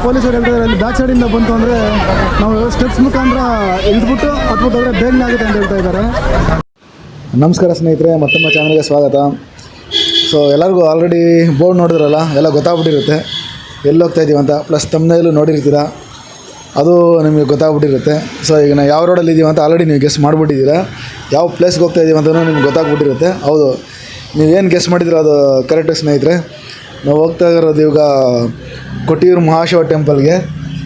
ಪೊಲೀಸರು ಹೇಳ್ತಾರೆ ಅಲ್ಲಿ ಬ್ಯಾಕ್ ಸೈಡಿಂದ ಬಂತು ಅಂದರೆ ನಾವು ಸ್ಟೆಪ್ಸ್ ಮುಖಾಂತರ ಇಳಿದ್ಬಿಟ್ಟು ಹತ್ಬಿಟ್ಟೋದ್ರೆ ಬೇಗನೆ ಆಗುತ್ತೆ ಅಂತ ಹೇಳ್ತಾ ಇದ್ದಾರೆ. ನಮಸ್ಕಾರ ಸ್ನೇಹಿತರೆ, ಮತ್ತೊಮ್ಮೆ ಚಾನಲ್ಗೆ ಸ್ವಾಗತ. ಸೊ ಎಲ್ಲರಿಗೂ ಆಲ್ರೆಡಿ ಬೋರ್ಡ್ ನೋಡಿದ್ರಲ್ಲ, ಎಲ್ಲ ಗೊತ್ತಾಗ್ಬಿಟ್ಟಿರುತ್ತೆ ಎಲ್ಲಿ ಹೋಗ್ತಾ ಇದ್ದೀವಿ ಅಂತ. ಪ್ಲಸ್ ತಮ್ಮನೇಲೂ ನೋಡಿರ್ತೀರ, ಅದು ನಿಮಗೆ ಗೊತ್ತಾಗ್ಬಿಟ್ಟಿರುತ್ತೆ. ಸೊ ಈಗ ನಾವು ಯಾವ ರೋಡಲ್ಲಿ ಇದ್ದೀವಿ ಅಂತ ಆಲ್ರೆಡಿ ನೀವು ಗೆಸ್ ಮಾಡಿಬಿಟ್ಟಿದ್ದೀರಾ. ಯಾವ ಪ್ಲೇಸ್ಗೆ ಹೋಗ್ತಾ ಇದ್ದೀವಿ ಅಂತಲೂ ನಿಮ್ಗೆ ಗೊತ್ತಾಗ್ಬಿಟ್ಟಿರುತ್ತೆ. ಹೌದು, ನೀವೇನು ಗೆಸ್ ಮಾಡಿದ್ರೆ ಅದು ಕರೆಕ್ಟ್ ಸ್ನೇಹಿತರೆ. ನಾವು ಹೋಗ್ತಾ ಇರೋದು ಇವಾಗ ಕೊಟ್ಟಿಯೂರು ಮಹಾಶಿವ ಟೆಂಪಲ್ಗೆ.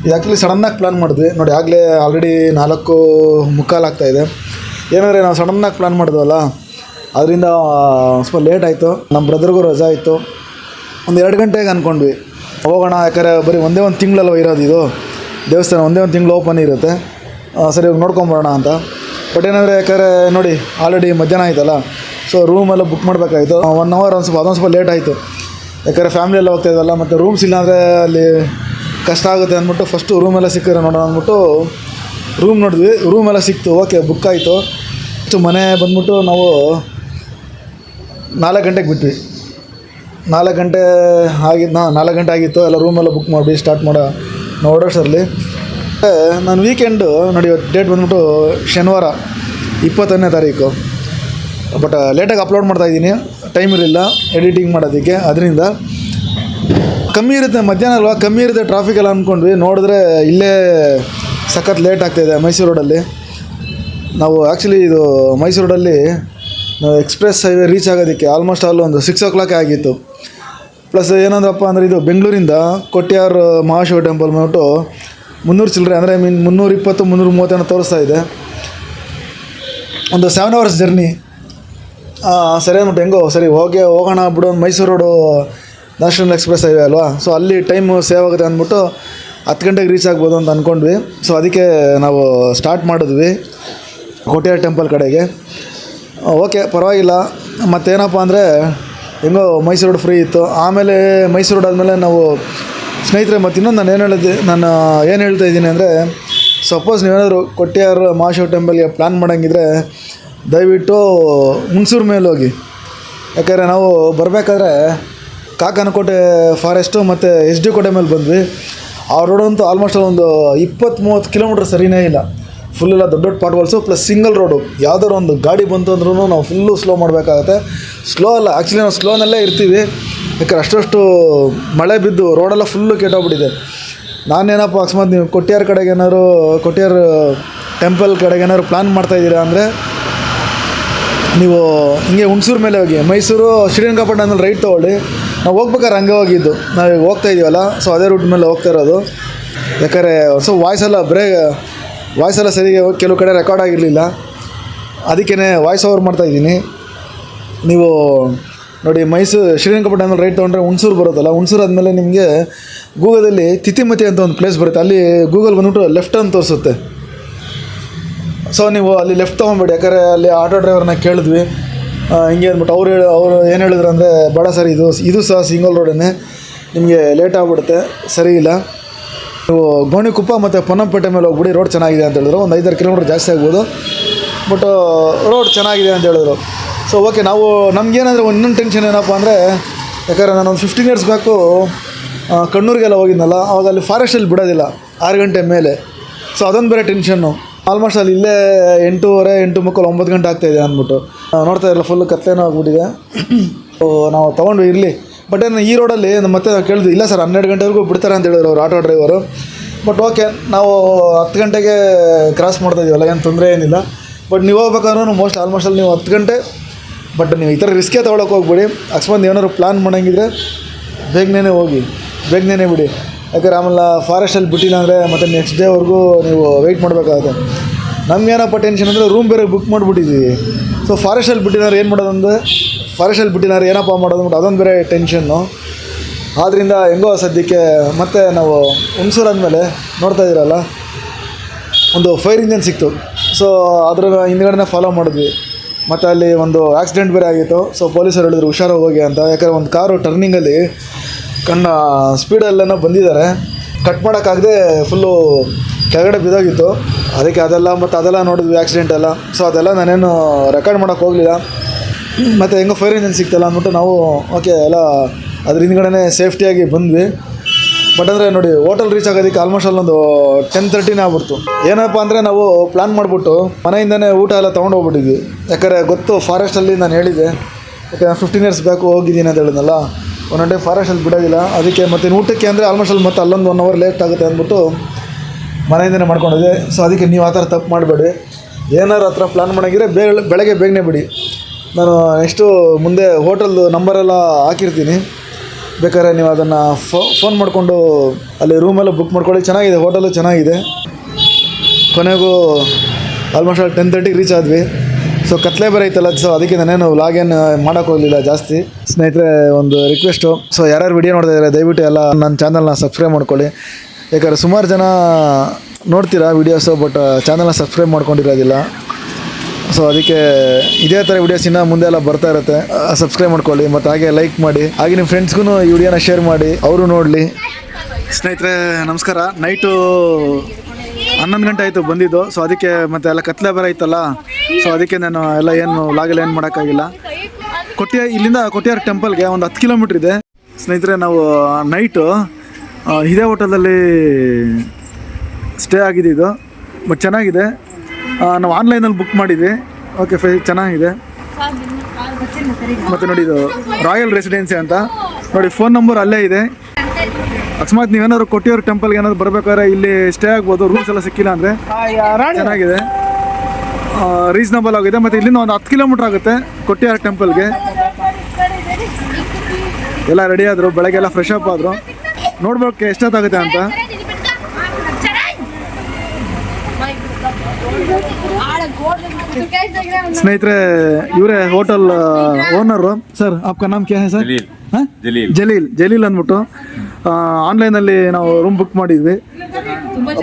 ಇದು ಆ್ಯಕ್ಚುಲಿ ಸಡನ್ನಾಗಿ ಪ್ಲ್ಯಾನ್ ಮಾಡಿದ್ವಿ ನೋಡಿ. ಆಗಲೇ ಆಲ್ರೆಡಿ 4:45 ಆಗ್ತಾಯಿದೆ. ಏನಂದರೆ ನಾವು ಸಡನ್ನಾಗಿ ಪ್ಲ್ಯಾನ್ ಮಾಡಿದ್ವಲ್ಲ, ಅದರಿಂದ ಸ್ವಲ್ಪ ಲೇಟ್ ಆಯಿತು. ನಮ್ಮ ಬ್ರದರ್ಗೂ ರಜಾ ಇತ್ತು. ಒಂದು 2 ಗಂಟೆಗೆ ಅಂದ್ಕೊಂಡ್ವಿ ಹೋಗೋಣ, ಯಾಕಂದರೆ ಬರೀ ಒಂದೇ ಒಂದು ತಿಂಗಳಲ್ಲ ಇರೋದು ಇದು ದೇವಸ್ಥಾನ, ಒಂದೇ ಒಂದು ತಿಂಗಳು ಓಪನ್ ಇರುತ್ತೆ. ಸರಿ ಇವಾಗ ನೋಡ್ಕೊಂಬರೋಣ ಅಂತ. ಬಟ್ ಏನಂದರೆ ಯಾಕಂದರೆ ನೋಡಿ ಆಲ್ರೆಡಿ ಮಧ್ಯಾಹ್ನ ಆಯ್ತಲ್ಲ, ಸೊ ರೂಮೆಲ್ಲ ಬುಕ್ ಮಾಡಬೇಕಾಯಿತು. 1 ಅವರ್ ಅದೊಂದು ಸ್ವಲ್ಪ ಲೇಟ್ ಆಯಿತು. ಯಾಕಂದರೆ ಫ್ಯಾಮಿಲಿ ಎಲ್ಲ ಹೋಗ್ತಾ ಇದ್ದಲ್ಲ, ಮತ್ತು ರೂಮ್ಸ್ ಇಲ್ಲಾಂದರೆ ಅಲ್ಲಿ ಕಷ್ಟ ಆಗುತ್ತೆ ಅಂದ್ಬಿಟ್ಟು ಫಸ್ಟು ರೂಮೆಲ್ಲ ಸಿಕ್ಕಿದ್ರೆ ನೋಡೋಣ ಅಂದ್ಬಿಟ್ಟು ರೂಮ್ ನೋಡಿದ್ವಿ. ರೂಮೆಲ್ಲ ಸಿಕ್ತು, ಓಕೆ ಬುಕ್ ಆಯಿತು. ಅಷ್ಟು ಮನೆ ಬಂದ್ಬಿಟ್ಟು ನಾವು 4 ಗಂಟೆಗೆ ಬಿಟ್ವಿ. 4 ಗಂಟೆ ಆಗಿದ್ದು 4 ಗಂಟೆ ಆಗಿತ್ತು. ಎಲ್ಲ ರೂಮೆಲ್ಲ ಬುಕ್ ಮಾಡಿ ಸ್ಟಾರ್ಟ್ ಮಾಡೋ ಓಡೋಷ್ಟರಲ್ಲಿ ನಾನು ವೀಕೆಂಡು ನೋಡಿ. ಡೇಟ್ ಬಂದ್ಬಿಟ್ಟು ಶನಿವಾರ 20ನೇ ತಾರೀಕು. ಬಟ್ ಲೇಟಾಗಿ ಅಪ್ಲೋಡ್ ಮಾಡ್ತಾಯಿದ್ದೀನಿ, ಟೈಮ್ ಇರಲಿಲ್ಲ ಎಡಿಟಿಂಗ್ ಮಾಡೋದಕ್ಕೆ. ಅದರಿಂದ ಕಮ್ಮಿ ಇರುತ್ತೆ, ಮಧ್ಯಾಹ್ನ ಅಲ್ವಾ, ಕಮ್ಮಿ ಇರುತ್ತೆ ಟ್ರಾಫಿಕ್ ಎಲ್ಲ ಅಂದ್ಕೊಂಡ್ವಿ. ನೋಡಿದ್ರೆ ಇಲ್ಲೇ ಸಖತ್ ಲೇಟ್ ಆಗ್ತಾಯಿದೆ ಮೈಸೂರು ರೋಡಲ್ಲಿ. ನಾವು ಆ್ಯಕ್ಚುಲಿ ಇದು ಮೈಸೂರು ರೋಡಲ್ಲಿ ನಾವು ಎಕ್ಸ್ಪ್ರೆಸ್ ಹೈವೇ ರೀಚ್ ಆಗೋದಕ್ಕೆ ಆಲ್ಮೋಸ್ಟ್ ಒಂದು 6 o'clock ಆಗಿತ್ತು. ಪ್ಲಸ್ ಏನಂದ್ರಪ್ಪ ಅಂದರೆ ಇದು ಬೆಂಗಳೂರಿಂದ ಕೊಟ್ಟಿಯಾರು ಮಹಾಶಿವ ಟೆಂಪಲ್ ಬಂದ್ಬಿಟ್ಟು 300 ಚಿಲ್ಲರೆ, ಅಂದರೆ 320 330 ತೋರಿಸ್ತಾ ಇದೆ. ಒಂದು 7 hours ಜರ್ನಿ. ಸರಿ ಅಂದ್ಬಿಟ್ಟು ಹೆಂಗೋ ಸರಿ ಹೋಗೋಣ ಬಿಡು, Mysuru road national express highway ಅಲ್ವಾ, ಸೊ ಅಲ್ಲಿ ಟೈಮು ಸೇವ್ ಆಗುತ್ತೆ ಅಂದ್ಬಿಟ್ಟು 10 ಗಂಟೆಗೆ ರೀಚ್ ಆಗ್ಬೋದು ಅಂತ ಅಂದ್ಕೊಂಡ್ವಿ. ಸೊ ಅದಕ್ಕೆ ನಾವು ಸ್ಟಾರ್ಟ್ ಮಾಡಿದ್ವಿ ಕೊಟ್ಟಿಯಾರು ಟೆಂಪಲ್ ಕಡೆಗೆ. ಓಕೆ ಪರವಾಗಿಲ್ಲ. ಮತ್ತೇನಪ್ಪ ಅಂದರೆ ಹೆಂಗೋ ಮೈಸೂರು ರೋಡ್ ಫ್ರೀ ಇತ್ತು. ಆಮೇಲೆ ಮೈಸೂರು ರೋಡ್ ಆದಮೇಲೆ ನಾವು ಸ್ನೇಹಿತರೆ, ಮತ್ತು ಇನ್ನೊಂದು ನಾನು ಏನು ಹೇಳ್ತಾ ಇದ್ದೀನಿ ಅಂದರೆ, ಸಪೋಸ್ ನೀವೇನಾದರೂ ಕೊಟ್ಟಿಯಾರು ಮಹಾಶಿವ ಟೆಂಪಲ್ಗೆ ಪ್ಲ್ಯಾನ್ ಮಾಡೋಂಗಿದ್ರೆ ದಯವಿಟ್ಟು ಹುಣಸೂರು ಮೇಲೆ ಹೋಗಿ. ಯಾಕಂದರೆ ನಾವು ಬರಬೇಕಾದ್ರೆ ಕಾಕನಕೋಟೆ ಫಾರೆಸ್ಟು ಮತ್ತು SD ಕೋಟೆ ಮೇಲೆ ಬಂದ್ವಿ. ಆ ರೋಡಂತೂ ಆಲ್ಮೋಸ್ಟ್ ಒಂದು 20-30 ಕಿಲೋಮೀಟ್ರ್ ಸರಿಯೇ ಇಲ್ಲ. ಫುಲ್ಲೆಲ್ಲ ದೊಡ್ಡ ದೊಡ್ಡ ಪಾಟ್ವಾಲ್ಸು, ಪ್ಲಸ್ ಸಿಂಗಲ್ ರೋಡು. ಯಾವುದಾದ್ರು ಒಂದು ಗಾಡಿ ಬಂತು ಅಂದ್ರೂ ನಾವು ಫುಲ್ಲು ಸ್ಲೋ ಮಾಡಬೇಕಾಗತ್ತೆ. ಸ್ಲೋ ಅಲ್ಲ, ಆ್ಯಕ್ಚುಲಿ ನಾವು ಸ್ಲೋನಲ್ಲೇ ಇರ್ತೀವಿ. ಯಾಕಂದ್ರೆ ಅಷ್ಟು ಮಳೆ ಬಿದ್ದು ರೋಡೆಲ್ಲ ಫುಲ್ಲು ಕೆಟ್ಟೋಗ್ಬಿಟ್ಟಿದೆ. ನಾನೇನಪ್ಪ ಅಕಸ್ಮಾತ್ ನೀವು ಕೊಟ್ಟಿಯಾರು ಕಡೆಗೆ ಏನಾದ್ರು, ಕೊಟ್ಟಿಯಾರು ಟೆಂಪಲ್ ಕಡೆಗೆ ಏನಾದ್ರು ಪ್ಲ್ಯಾನ್ ಮಾಡ್ತಾಯಿದ್ದೀರಾ ಅಂದರೆ ನೀವು ಹಿಂಗೆ ಹುಣಸೂರು ಮೇಲೆ ಹೋಗಿ. ಮೈಸೂರು ಶ್ರೀರಂಗಪಟ್ಟಣ ಮೇಲೆ ರೈಟ್ ತೊಗೊಳ್ಳಿ. ನಾವು ಹೋಗ್ಬೇಕಾದ್ರೆ ಹಂಗೆ ಹೋಗಿದ್ದು, ನಾವು ಹೋಗ್ತಾ ಇದ್ದೀವಲ್ಲ, ಸೊ ಅದೇ ರೂಟ್ ಮೇಲೆ ಹೋಗ್ತಾ ಇರೋದು. ಯಾಕಂದರೆ ಸೊ ವಾಯ್ಸೆಲ್ಲ ಸರಿಗೆ ಕೆಲವು ಕಡೆ ರೆಕಾರ್ಡ್ ಆಗಿರಲಿಲ್ಲ, ಅದಕ್ಕೇ ವಾಯ್ಸ್ ಓವರ್ ಮಾಡ್ತಾಯಿದ್ದೀನಿ. ನೀವು ನೋಡಿ ಶ್ರೀರಂಗಪಟ್ಟಣ ಮೇಲೆ ರೈಟ್ ತೊಗೊಂಡ್ರೆ ಹುಣಸೂರು ಬರುತ್ತಲ್ಲ, ಹುಣಸೂರು ಆದಮೇಲೆ ನಿಮಗೆ ಗೂಗಲಲ್ಲಿ ತಿತಿಮತಿ ಅಂತ ಒಂದು ಪ್ಲೇಸ್ ಬರುತ್ತೆ. ಅಲ್ಲಿ ಗೂಗಲ್ ಬಂದ್ಬಿಟ್ಟು ಲೆಫ್ಟ್ ಅಂತ ತೋರಿಸುತ್ತೆ. ಸೊ ನೀವು ಅಲ್ಲಿ ಲೆಫ್ಟ್ ತೊಗೊಬೇಡಿ. ಯಾಕಂದರೆ ಅಲ್ಲಿ ಆಟೋ ಡ್ರೈವರ್ನ ಕೇಳಿದ್ವಿ ಹಿಂಗೆ ಅಂದ್ಬಿಟ್ಟು ಅವ್ರು ಏನು ಹೇಳಿದ್ರು ಅಂದರೆ, ಬೇಡ ಸರ್ ಇದು ಸಹ ಸಿಂಗಲ್ ರೋಡೇ, ನಿಮಗೆ ಲೇಟ್ ಆಗಿಬಿಡುತ್ತೆ, ಸರಿ ಇಲ್ಲ, ನೀವು ಗೋಣಿಕೊಪ್ಪ ಮತ್ತು ಪೊನ್ನಂಪೇಟೆ ಮೇಲೆ ಹೋಗ್ಬಿಡಿ, ರೋಡ್ ಚೆನ್ನಾಗಿದೆ ಅಂತ ಹೇಳಿದ್ರು. ಒಂದು 5-6 ಕಿಲೋಮೀಟ್ರ್ ಜಾಸ್ತಿ ಆಗ್ಬೋದು, ಬಟ್ ರೋಡ್ ಚೆನ್ನಾಗಿದೆ ಅಂತ ಹೇಳಿದ್ರು. So okay. ನಾವು ನಮಗೇನಂದರೆ ಇನ್ನೊಂದು ಟೆನ್ಷನ್ ಏನಪ್ಪ ಅಂದರೆ, ಯಾಕಂದರೆ ನಾನೊಂದು 15 years ಬ್ಯಾಕು ಕಣ್ಣೂರಿಗೆಲ್ಲ ಹೋಗಿದ್ನಲ್ಲ, ಆವಾಗ ಅಲ್ಲಿ ಫಾರೆಸ್ಟಲ್ಲಿ ಬಿಡೋದಿಲ್ಲ 6 ಗಂಟೆ ಮೇಲೆ. ಸೊ ಅದೊಂದು ಬೇರೆ ಟೆನ್ಷನ್ನು. ಆಲ್ಮೋಸ್ಟ್ ಅಲ್ಲಿ ಇಲ್ಲೇ 8:30 8:30 9 ಗಂಟೆ ಆಗ್ತಾಯಿದೆ ಅಂದ್ಬಿಟ್ಟು ನೋಡ್ತಾ ಇರಲ್ಲ, ಫುಲ್ಲು ಕತ್ಲೇನೋ ಆಗ್ಬಿಟ್ಟಿದೆ. ಸೊ ನಾವು ತೊಗೊಂಡು ಇರಲಿ. ಬಟ್ ಏನು ಈ ರೋಡಲ್ಲಿ ಮತ್ತೆ ಕೇಳಿದ್ವಿ, ಇಲ್ಲ ಸರ್ 12 ಗಂಟೆವರೆಗೂ ಬಿಡ್ತಾರೆ ಅಂತ ಹೇಳಿದ್ರು ಅವ್ರು ಆಟೋ ಡ್ರೈವರು. ಬಟ್ ಓಕೆ, ನಾವು 10 ಗಂಟೆಗೆ ಕ್ರಾಸ್ ಮಾಡ್ತಾಯಿದ್ದೀವಲ್ಲ, ಏನು ತೊಂದರೆ ಏನಿಲ್ಲ. ಬಟ್ ನೀವು ಹೋಗ್ಬೇಕಾದ್ರೂ ಆಲ್ಮೋಸ್ಟ್ ಅಲ್ಲಿ ನೀವು 10 ಗಂಟೆ. ಬಟ್ ನೀವು ಈ ಥರ ರಿಸ್ಕೇ ತೊಗೊಳಕ್ಕೆ ಹೋಗ್ಬಿಡಿ. ಅಕಸ್ಮಾತ್ ಏನಾದ್ರು ಪ್ಲ್ಯಾನ್ ಮಾಡೋಂಗಿದ್ರೆ ಬೇಗನೆ ಹೋಗಿ, ಬೇಗನೆ ಬಿಡಿ. ಯಾಕಂದರೆ ಆಮೇಲೆ ಫಾರೆಸ್ಟಲ್ಲಿ ಬಿಟ್ಟಿಲ್ಲ ಅಂದರೆ ಮತ್ತು ನೆಕ್ಸ್ಟ್ ಡೇವರೆಗೂ ನೀವು ವೆಯ್ಟ್ ಮಾಡಬೇಕಾಗುತ್ತೆ. ನಮಗೇನಪ್ಪ ಟೆನ್ಷನ್ ಅಂದರೆ ರೂಮ್ ಬೇರೆ ಬುಕ್ ಮಾಡಿಬಿಟ್ಟಿದ್ದೀವಿ. ಸೊ ಫಾರೆಸ್ಟಲ್ಲಿ ಬಿಟ್ಟಿದ್ದಾರೆ ಏನು ಮಾಡೋದಂದರೆ, ಫಾರೆಸ್ಟಲ್ಲಿ ಬಿಟ್ಟಿದ್ದಾರೆ ಏನಪ್ಪ ಮಾಡೋದು ಅಂದ್ಬಿಟ್ಟು ಅದೊಂದು ಬೇರೆ ಟೆನ್ಷನ್ನು. ಆದ್ದರಿಂದ ಹೆಂಗೋ ಸದ್ಯಕ್ಕೆ ಮತ್ತೆ ನಾವು ಹುಣಸೂರು ಆದಮೇಲೆ ನೋಡ್ತಾ ಇದ್ದೀರಲ್ಲ, ಒಂದು ಫೈರ್ ಇಂಜನ್ ಸಿಕ್ತು. ಸೊ ಅದ್ರ ಹಿಂದ್ಗಡೆ ಫಾಲೋ ಮಾಡಿದ್ವಿ. ಮತ್ತು ಅಲ್ಲಿ ಒಂದು ಆಕ್ಸಿಡೆಂಟ್ ಬೇರೆ ಆಗಿತ್ತು. ಸೊ ಪೊಲೀಸರು ಹೇಳಿದ್ರು ಹುಷಾರಾಗಿ ಹೋಗಿ ಅಂತ. ಯಾಕಂದರೆ ಒಂದು ಕಾರು ಟರ್ನಿಂಗಲ್ಲಿ ಸ್ಪೀಡಲ್ಲೇನೋ ಬಂದಿದ್ದಾರೆ, ಕಟ್ ಮಾಡೋಕ್ಕಾಗದೆ ಫುಲ್ಲು ಕೆಳಗಡೆ ಬಿದ್ದೋಗಿತ್ತು. ಅದಕ್ಕೆ ಅದೆಲ್ಲ ನೋಡಿದ್ವಿ ಆಕ್ಸಿಡೆಂಟ್ ಎಲ್ಲ. ಸೊ ಅದೆಲ್ಲ ನಾನೇನು ರೆಕಾರ್ಡ್ ಮಾಡೋಕ್ಕೆ ಹೋಗಲಿಲ್ಲ. ಮತ್ತು ಹೆಂಗೋ ಫೈರ್ ಇಂಜನ್ ಸಿಕ್ತಲ್ಲ ಅಂದ್ಬಿಟ್ಟು ನಾವು ಓಕೆ ಎಲ್ಲ ಅದ್ರ ಹಿಂದ್ಗಡೆ ಸೇಫ್ಟಿಯಾಗಿ ಬಂದ್ವಿ. ಬಟ್ ಅಂದರೆ ನೋಡಿ ಹೋಟೆಲ್ ರೀಚ್ ಆಗೋದಕ್ಕೆ ಆಲ್ಮೋಸ್ಟ್ ಅಲ್ಲೊಂದು 10:30 ಆಗ್ಬಿಡ್ತು. ಏನಪ್ಪ ಅಂದರೆ ನಾವು ಪ್ಲ್ಯಾನ್ ಮಾಡಿಬಿಟ್ಟು ಮನೆಯಿಂದನೇ ಊಟ ಎಲ್ಲ ತೊಗೊಂಡು ಹೋಗ್ಬಿಟ್ಟಿದ್ವಿ. ಯಾಕಂದರೆ ಗೊತ್ತು ಫಾರೆಸ್ಟಲ್ಲಿ ನಾನು ಹೇಳಿದ್ದೆ, ಯಾಕೆ 15 ಇಯರ್ಸ್ ಬ್ಯಾಕು ಹೋಗಿದ್ದೀನಿ ಅಂತ ಹೇಳಿದ್ನಲ್ಲ, ಒಂದೊಂದು ಡೇ ಫಾರೆಸ್ಟಲ್ಲಿ ಬಿಡೋದಿಲ್ಲ. ಅದಕ್ಕೆ ಮತ್ತು ಊಟಕ್ಕೆ ಅಂದರೆ ಆಲ್ಮೋಸ್ಟ್ ಅಲ್ಲಿ ಮತ್ತೆ ಅಲ್ಲೊಂದು 1 ಅವರ್ ಲೇಟ್ ಆಗುತ್ತೆ ಅಂದ್ಬಿಟ್ಟು ಮನೆಯಿಂದನೇ ಮಾಡ್ಕೊಂಡಿದ್ದೆ. ಸೊ ಅದಕ್ಕೆ ನೀವು ಆ ಥರ ತಪ್ಪು ಮಾಡಬೇಡಿ. ಏನಾರು ಹತ್ರ ಪ್ಲ್ಯಾನ್ ಮಾಡೋಂಗಿದ್ರೆ ಬೆಳಗ್ಗೆ ಬೇಗನೆ ಬಿಡಿ. ನಾನು ನೆಕ್ಸ್ಟು ಮುಂದೆ ಹೋಟೆಲ್ದು ನಂಬರೆಲ್ಲ ಹಾಕಿರ್ತೀನಿ, ಬೇಕಾದ್ರೆ ನೀವು ಅದನ್ನು ಫೋನ್ ಮಾಡಿಕೊಂಡು ಅಲ್ಲಿ ರೂಮೆಲ್ಲ ಬುಕ್ ಮಾಡ್ಕೊಳ್ಳಿ. ಚೆನ್ನಾಗಿದೆ, ಹೋಟೆಲು ಚೆನ್ನಾಗಿದೆ. ಕೊನೆಗೂ ಆಲ್ಮೋಸ್ಟ್ 10:30 ರೀಚ್ ಆದ್ವಿ. ಸೊ ಕತ್ಲೆ ಬೇರೆ ಐತಲ್ಲ, ಸೊ ಅದಕ್ಕೆ ನಾನೇನು ವ್ಲಾಗೇನು ಮಾಡೋಕ್ಕೋಗಲಿಲ್ಲ ಜಾಸ್ತಿ. ಸ್ನೇಹಿತರೆ, ಒಂದು ರಿಕ್ವೆಸ್ಟು, ಸೊ ಯಾರ್ಯಾರು ವಿಡಿಯೋ ನೋಡ್ತಾ ಇದ್ದಾರೆ ದಯವಿಟ್ಟು ಎಲ್ಲ ನನ್ನ ಚಾನಲ್ನ ಸಬ್ಸ್ಕ್ರೈಬ್ ಮಾಡ್ಕೊಳ್ಳಿ. ಯಾಕಂದರೆ ಸುಮಾರು ಜನ ನೋಡ್ತೀರಾ ವೀಡಿಯೋಸು, ಬಟ್ ಚಾನಲ್ನ ಸಬ್ಸ್ಕ್ರೈಬ್ ಮಾಡ್ಕೊಂಡಿರೋದಿಲ್ಲ. ಸೊ ಅದಕ್ಕೆ ಇದೇ ಥರ ವೀಡಿಯೋಸ್ ಇನ್ನೂ ಮುಂದೆ ಎಲ್ಲ ಬರ್ತಾ ಇರುತ್ತೆ. ಸಬ್ಸ್ಕ್ರೈಬ್ ಮಾಡ್ಕೊಳ್ಳಿ ಮತ್ತು ಹಾಗೆ ಲೈಕ್ ಮಾಡಿ. ಹಾಗೆ ನಿಮ್ಮ ಫ್ರೆಂಡ್ಸ್ಗೂ ಈ ವಿಡಿಯೋನ ಶೇರ್ ಮಾಡಿ, ಅವರು ನೋಡಲಿ. ಸ್ನೇಹಿತರೆ ನಮಸ್ಕಾರ. ನೈಟು 11 ಗಂಟೆ ಆಯಿತು ಬಂದಿದ್ದು. ಸೊ ಅದಕ್ಕೆ ಮತ್ತೆ ಎಲ್ಲ ಕತ್ಲೆ ಬೇರೆ ಐತಲ್ಲ, ಸೊ ಅದಕ್ಕೆ ನಾನು ಎಲ್ಲ ಏನು ವ್ಲಾಗಲ್ಲಿ ಏನು ಮಾಡೋಕ್ಕಾಗಿಲ್ಲ. ಇಲ್ಲಿಂದ ಕೊಟ್ಟಿಯಾರ್ ಟೆಂಪಲ್ಗೆ ಒಂದು 10 ಕಿಲೋಮೀಟ್ರ್ ಇದೆ. ಸ್ನೇಹಿತರೆ, ನಾವು ನೈಟು ಇದೇ ಹೋಟೆಲಲ್ಲಿ ಸ್ಟೇ ಆಗಿದ್ದು, ಬಟ್ ಚೆನ್ನಾಗಿದೆ. ನಾವು ಆನ್ಲೈನಲ್ಲಿ ಬುಕ್ ಮಾಡಿದ್ವಿ. ಓಕೆ ಚೆನ್ನಾಗಿದೆ. ಮತ್ತು ನೋಡಿ, ಇದು ರಾಯಲ್ ರೆಸಿಡೆನ್ಸಿ ಅಂತ ನೋಡಿ, ಫೋನ್ ನಂಬರ್ ಅಲ್ಲೇ ಇದೆ. ಅಕಸ್ಮಾತ್ ನೀವೇನಾದ್ರು ಕೊಟ್ಟಿಯಾರ್ ಟೆಂಪಲ್ಗೆ ಏನಾದ್ರು ಬರ್ಬೇಕಾದ್ರೆ ಇಲ್ಲಿ ಸ್ಟೇ ಆಗ್ಬೋದು. ರೂಮ್ಸ್ ಎಲ್ಲ ಸಿಕ್ಕಿಲ್ಲ ಅಂದರೆ ಚೆನ್ನಾಗಿದೆ, ರೀಸನಬಲ್ ಆಗಿದೆ. ಮತ್ತು ಇಲ್ಲಿಂದ ಒಂದು 10 ಕಿಲೋಮೀಟ್ರ್ ಆಗುತ್ತೆ ಕೊಟ್ಟಿಯಾರ್ ಟೆಂಪಲ್ಗೆ. ಎಲ್ಲ ರೆಡಿ ಆದರು, ಬೆಳಗ್ಗೆ ಎಲ್ಲ ಫ್ರೆಶ್ ಅಪ್ ಆದರು. ನೋಡ್ಬೇಕು ಎಷ್ಟೊತ್ತಾಗುತ್ತೆ ಅಂತ. ಸ್ನೇಹಿತರೆ, ಇವರೇ ಹೋಟೆಲ್ ಓನರು. ಸರ್ आपका नाम क्या है सर? ಜಲೀಲ್ ಅಂದ್ಬಿಟ್ಟು. ಆನ್ಲೈನಲ್ಲಿ ನಾವು ರೂಮ್ ಬುಕ್ ಮಾಡಿದ್ವಿ.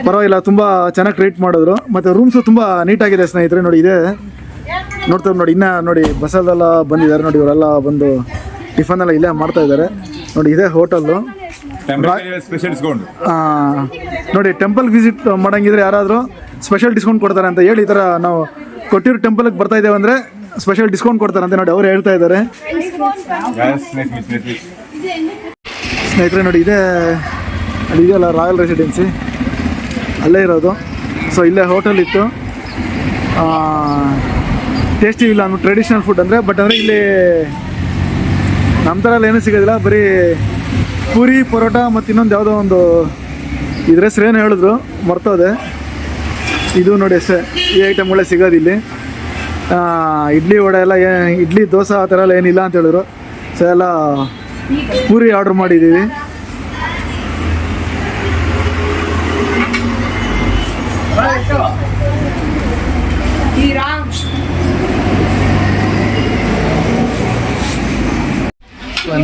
ಪರವಾಗಿಲ್ಲ, ತುಂಬ ಚೆನ್ನಾಗಿ ಟ್ರೀಟ್ ಮಾಡಿದ್ರು. ಮತ್ತು ರೂಮ್ಸು ತುಂಬ ನೀಟಾಗಿದೆ ಸ್ನೇಹಿತರೆ. ನೋಡಿ ಇದೆ ನೋಡ್ತಾರೆ ನೋಡಿ, ಇನ್ನೂ ನೋಡಿ ಬಸ್ಸಲ್ಲೆಲ್ಲ ಬಂದಿದ್ದಾರೆ ನೋಡಿ. ಇವರೆಲ್ಲ ಬಂದು ಟಿಫನ್ ಎಲ್ಲ ಇಲ್ಲೇ ಮಾಡ್ತಾ ಇದ್ದಾರೆ ನೋಡಿ. ಇದೇ ಹೋಟೆಲ್ಲು. ನೋಡಿ, ಟೆಂಪಲ್ ವಿಸಿಟ್ ಮಾಡೋಂಗಿದ್ರೆ ಯಾರಾದರೂ ಸ್ಪೆಷಲ್ ಡಿಸ್ಕೌಂಟ್ ಕೊಡ್ತಾರೆ ಅಂತ ಹೇಳಿ, ಈ ಥರ ನಾವು ಕೊಟ್ಟಿರೋ ಟೆಂಪಲ್ಗೆ ಬರ್ತಾ ಇದ್ದೇವೆ ಅಂದರೆ ಸ್ಪೆಷಲ್ ಡಿಸ್ಕೌಂಟ್ ಕೊಡ್ತಾರೆ ಅಂತ ನೋಡಿ ಅವ್ರು ಹೇಳ್ತಾ ಇದ್ದಾರೆ. ಸ್ನೇಹಿತರೆ ನೋಡಿ, ಅಲ್ಲಿ ಇದೆಯಲ್ಲ ರಾಯಲ್ ರೆಸಿಡೆನ್ಸಿ, ಅಲ್ಲೇ ಇರೋದು. ಸೊ ಇಲ್ಲೇ ಹೋಟೆಲ್ ಇತ್ತು. ಟೇಸ್ಟಿ ಇಲ್ಲ ಅಂದ್ಬಿಟ್ಟು ಟ್ರೆಡಿಷ್ನಲ್ ಫುಡ್ ಅಂದರೆ, ಬಟ್ ಅಂದರೆ ಇಲ್ಲಿ ನಮ್ಮ ಥರ ಎಲ್ಲ ಏನೂ ಸಿಗೋದಿಲ್ಲ. ಬರೀ ಪೂರಿ ಪರೋಟ ಮತ್ತು ಇನ್ನೊಂದು ಯಾವುದೋ ಒಂದು ಇದ್ರ ಹೆಸ್ರು ಏನು ಹೇಳಿದ್ರು ಮರ್ತೋದೆ. ಇದು ನೋಡಿ ಅಷ್ಟೇ, ಈ ಐಟಮ್ಗಳೇ ಸಿಗೋದು ಇಲ್ಲಿ. ಇಡ್ಲಿ ವಡೆ ಎಲ್ಲ ಇಡ್ಲಿ ದೋಸೆ ಆ ಥರ ಎಲ್ಲ ಏನಿಲ್ಲ ಅಂತ ಹೇಳಿದ್ರು. ಸೊ ಎಲ್ಲ ಪೂರಿ ಆರ್ಡ್ರ್ ಮಾಡಿದ್ದೀವಿ.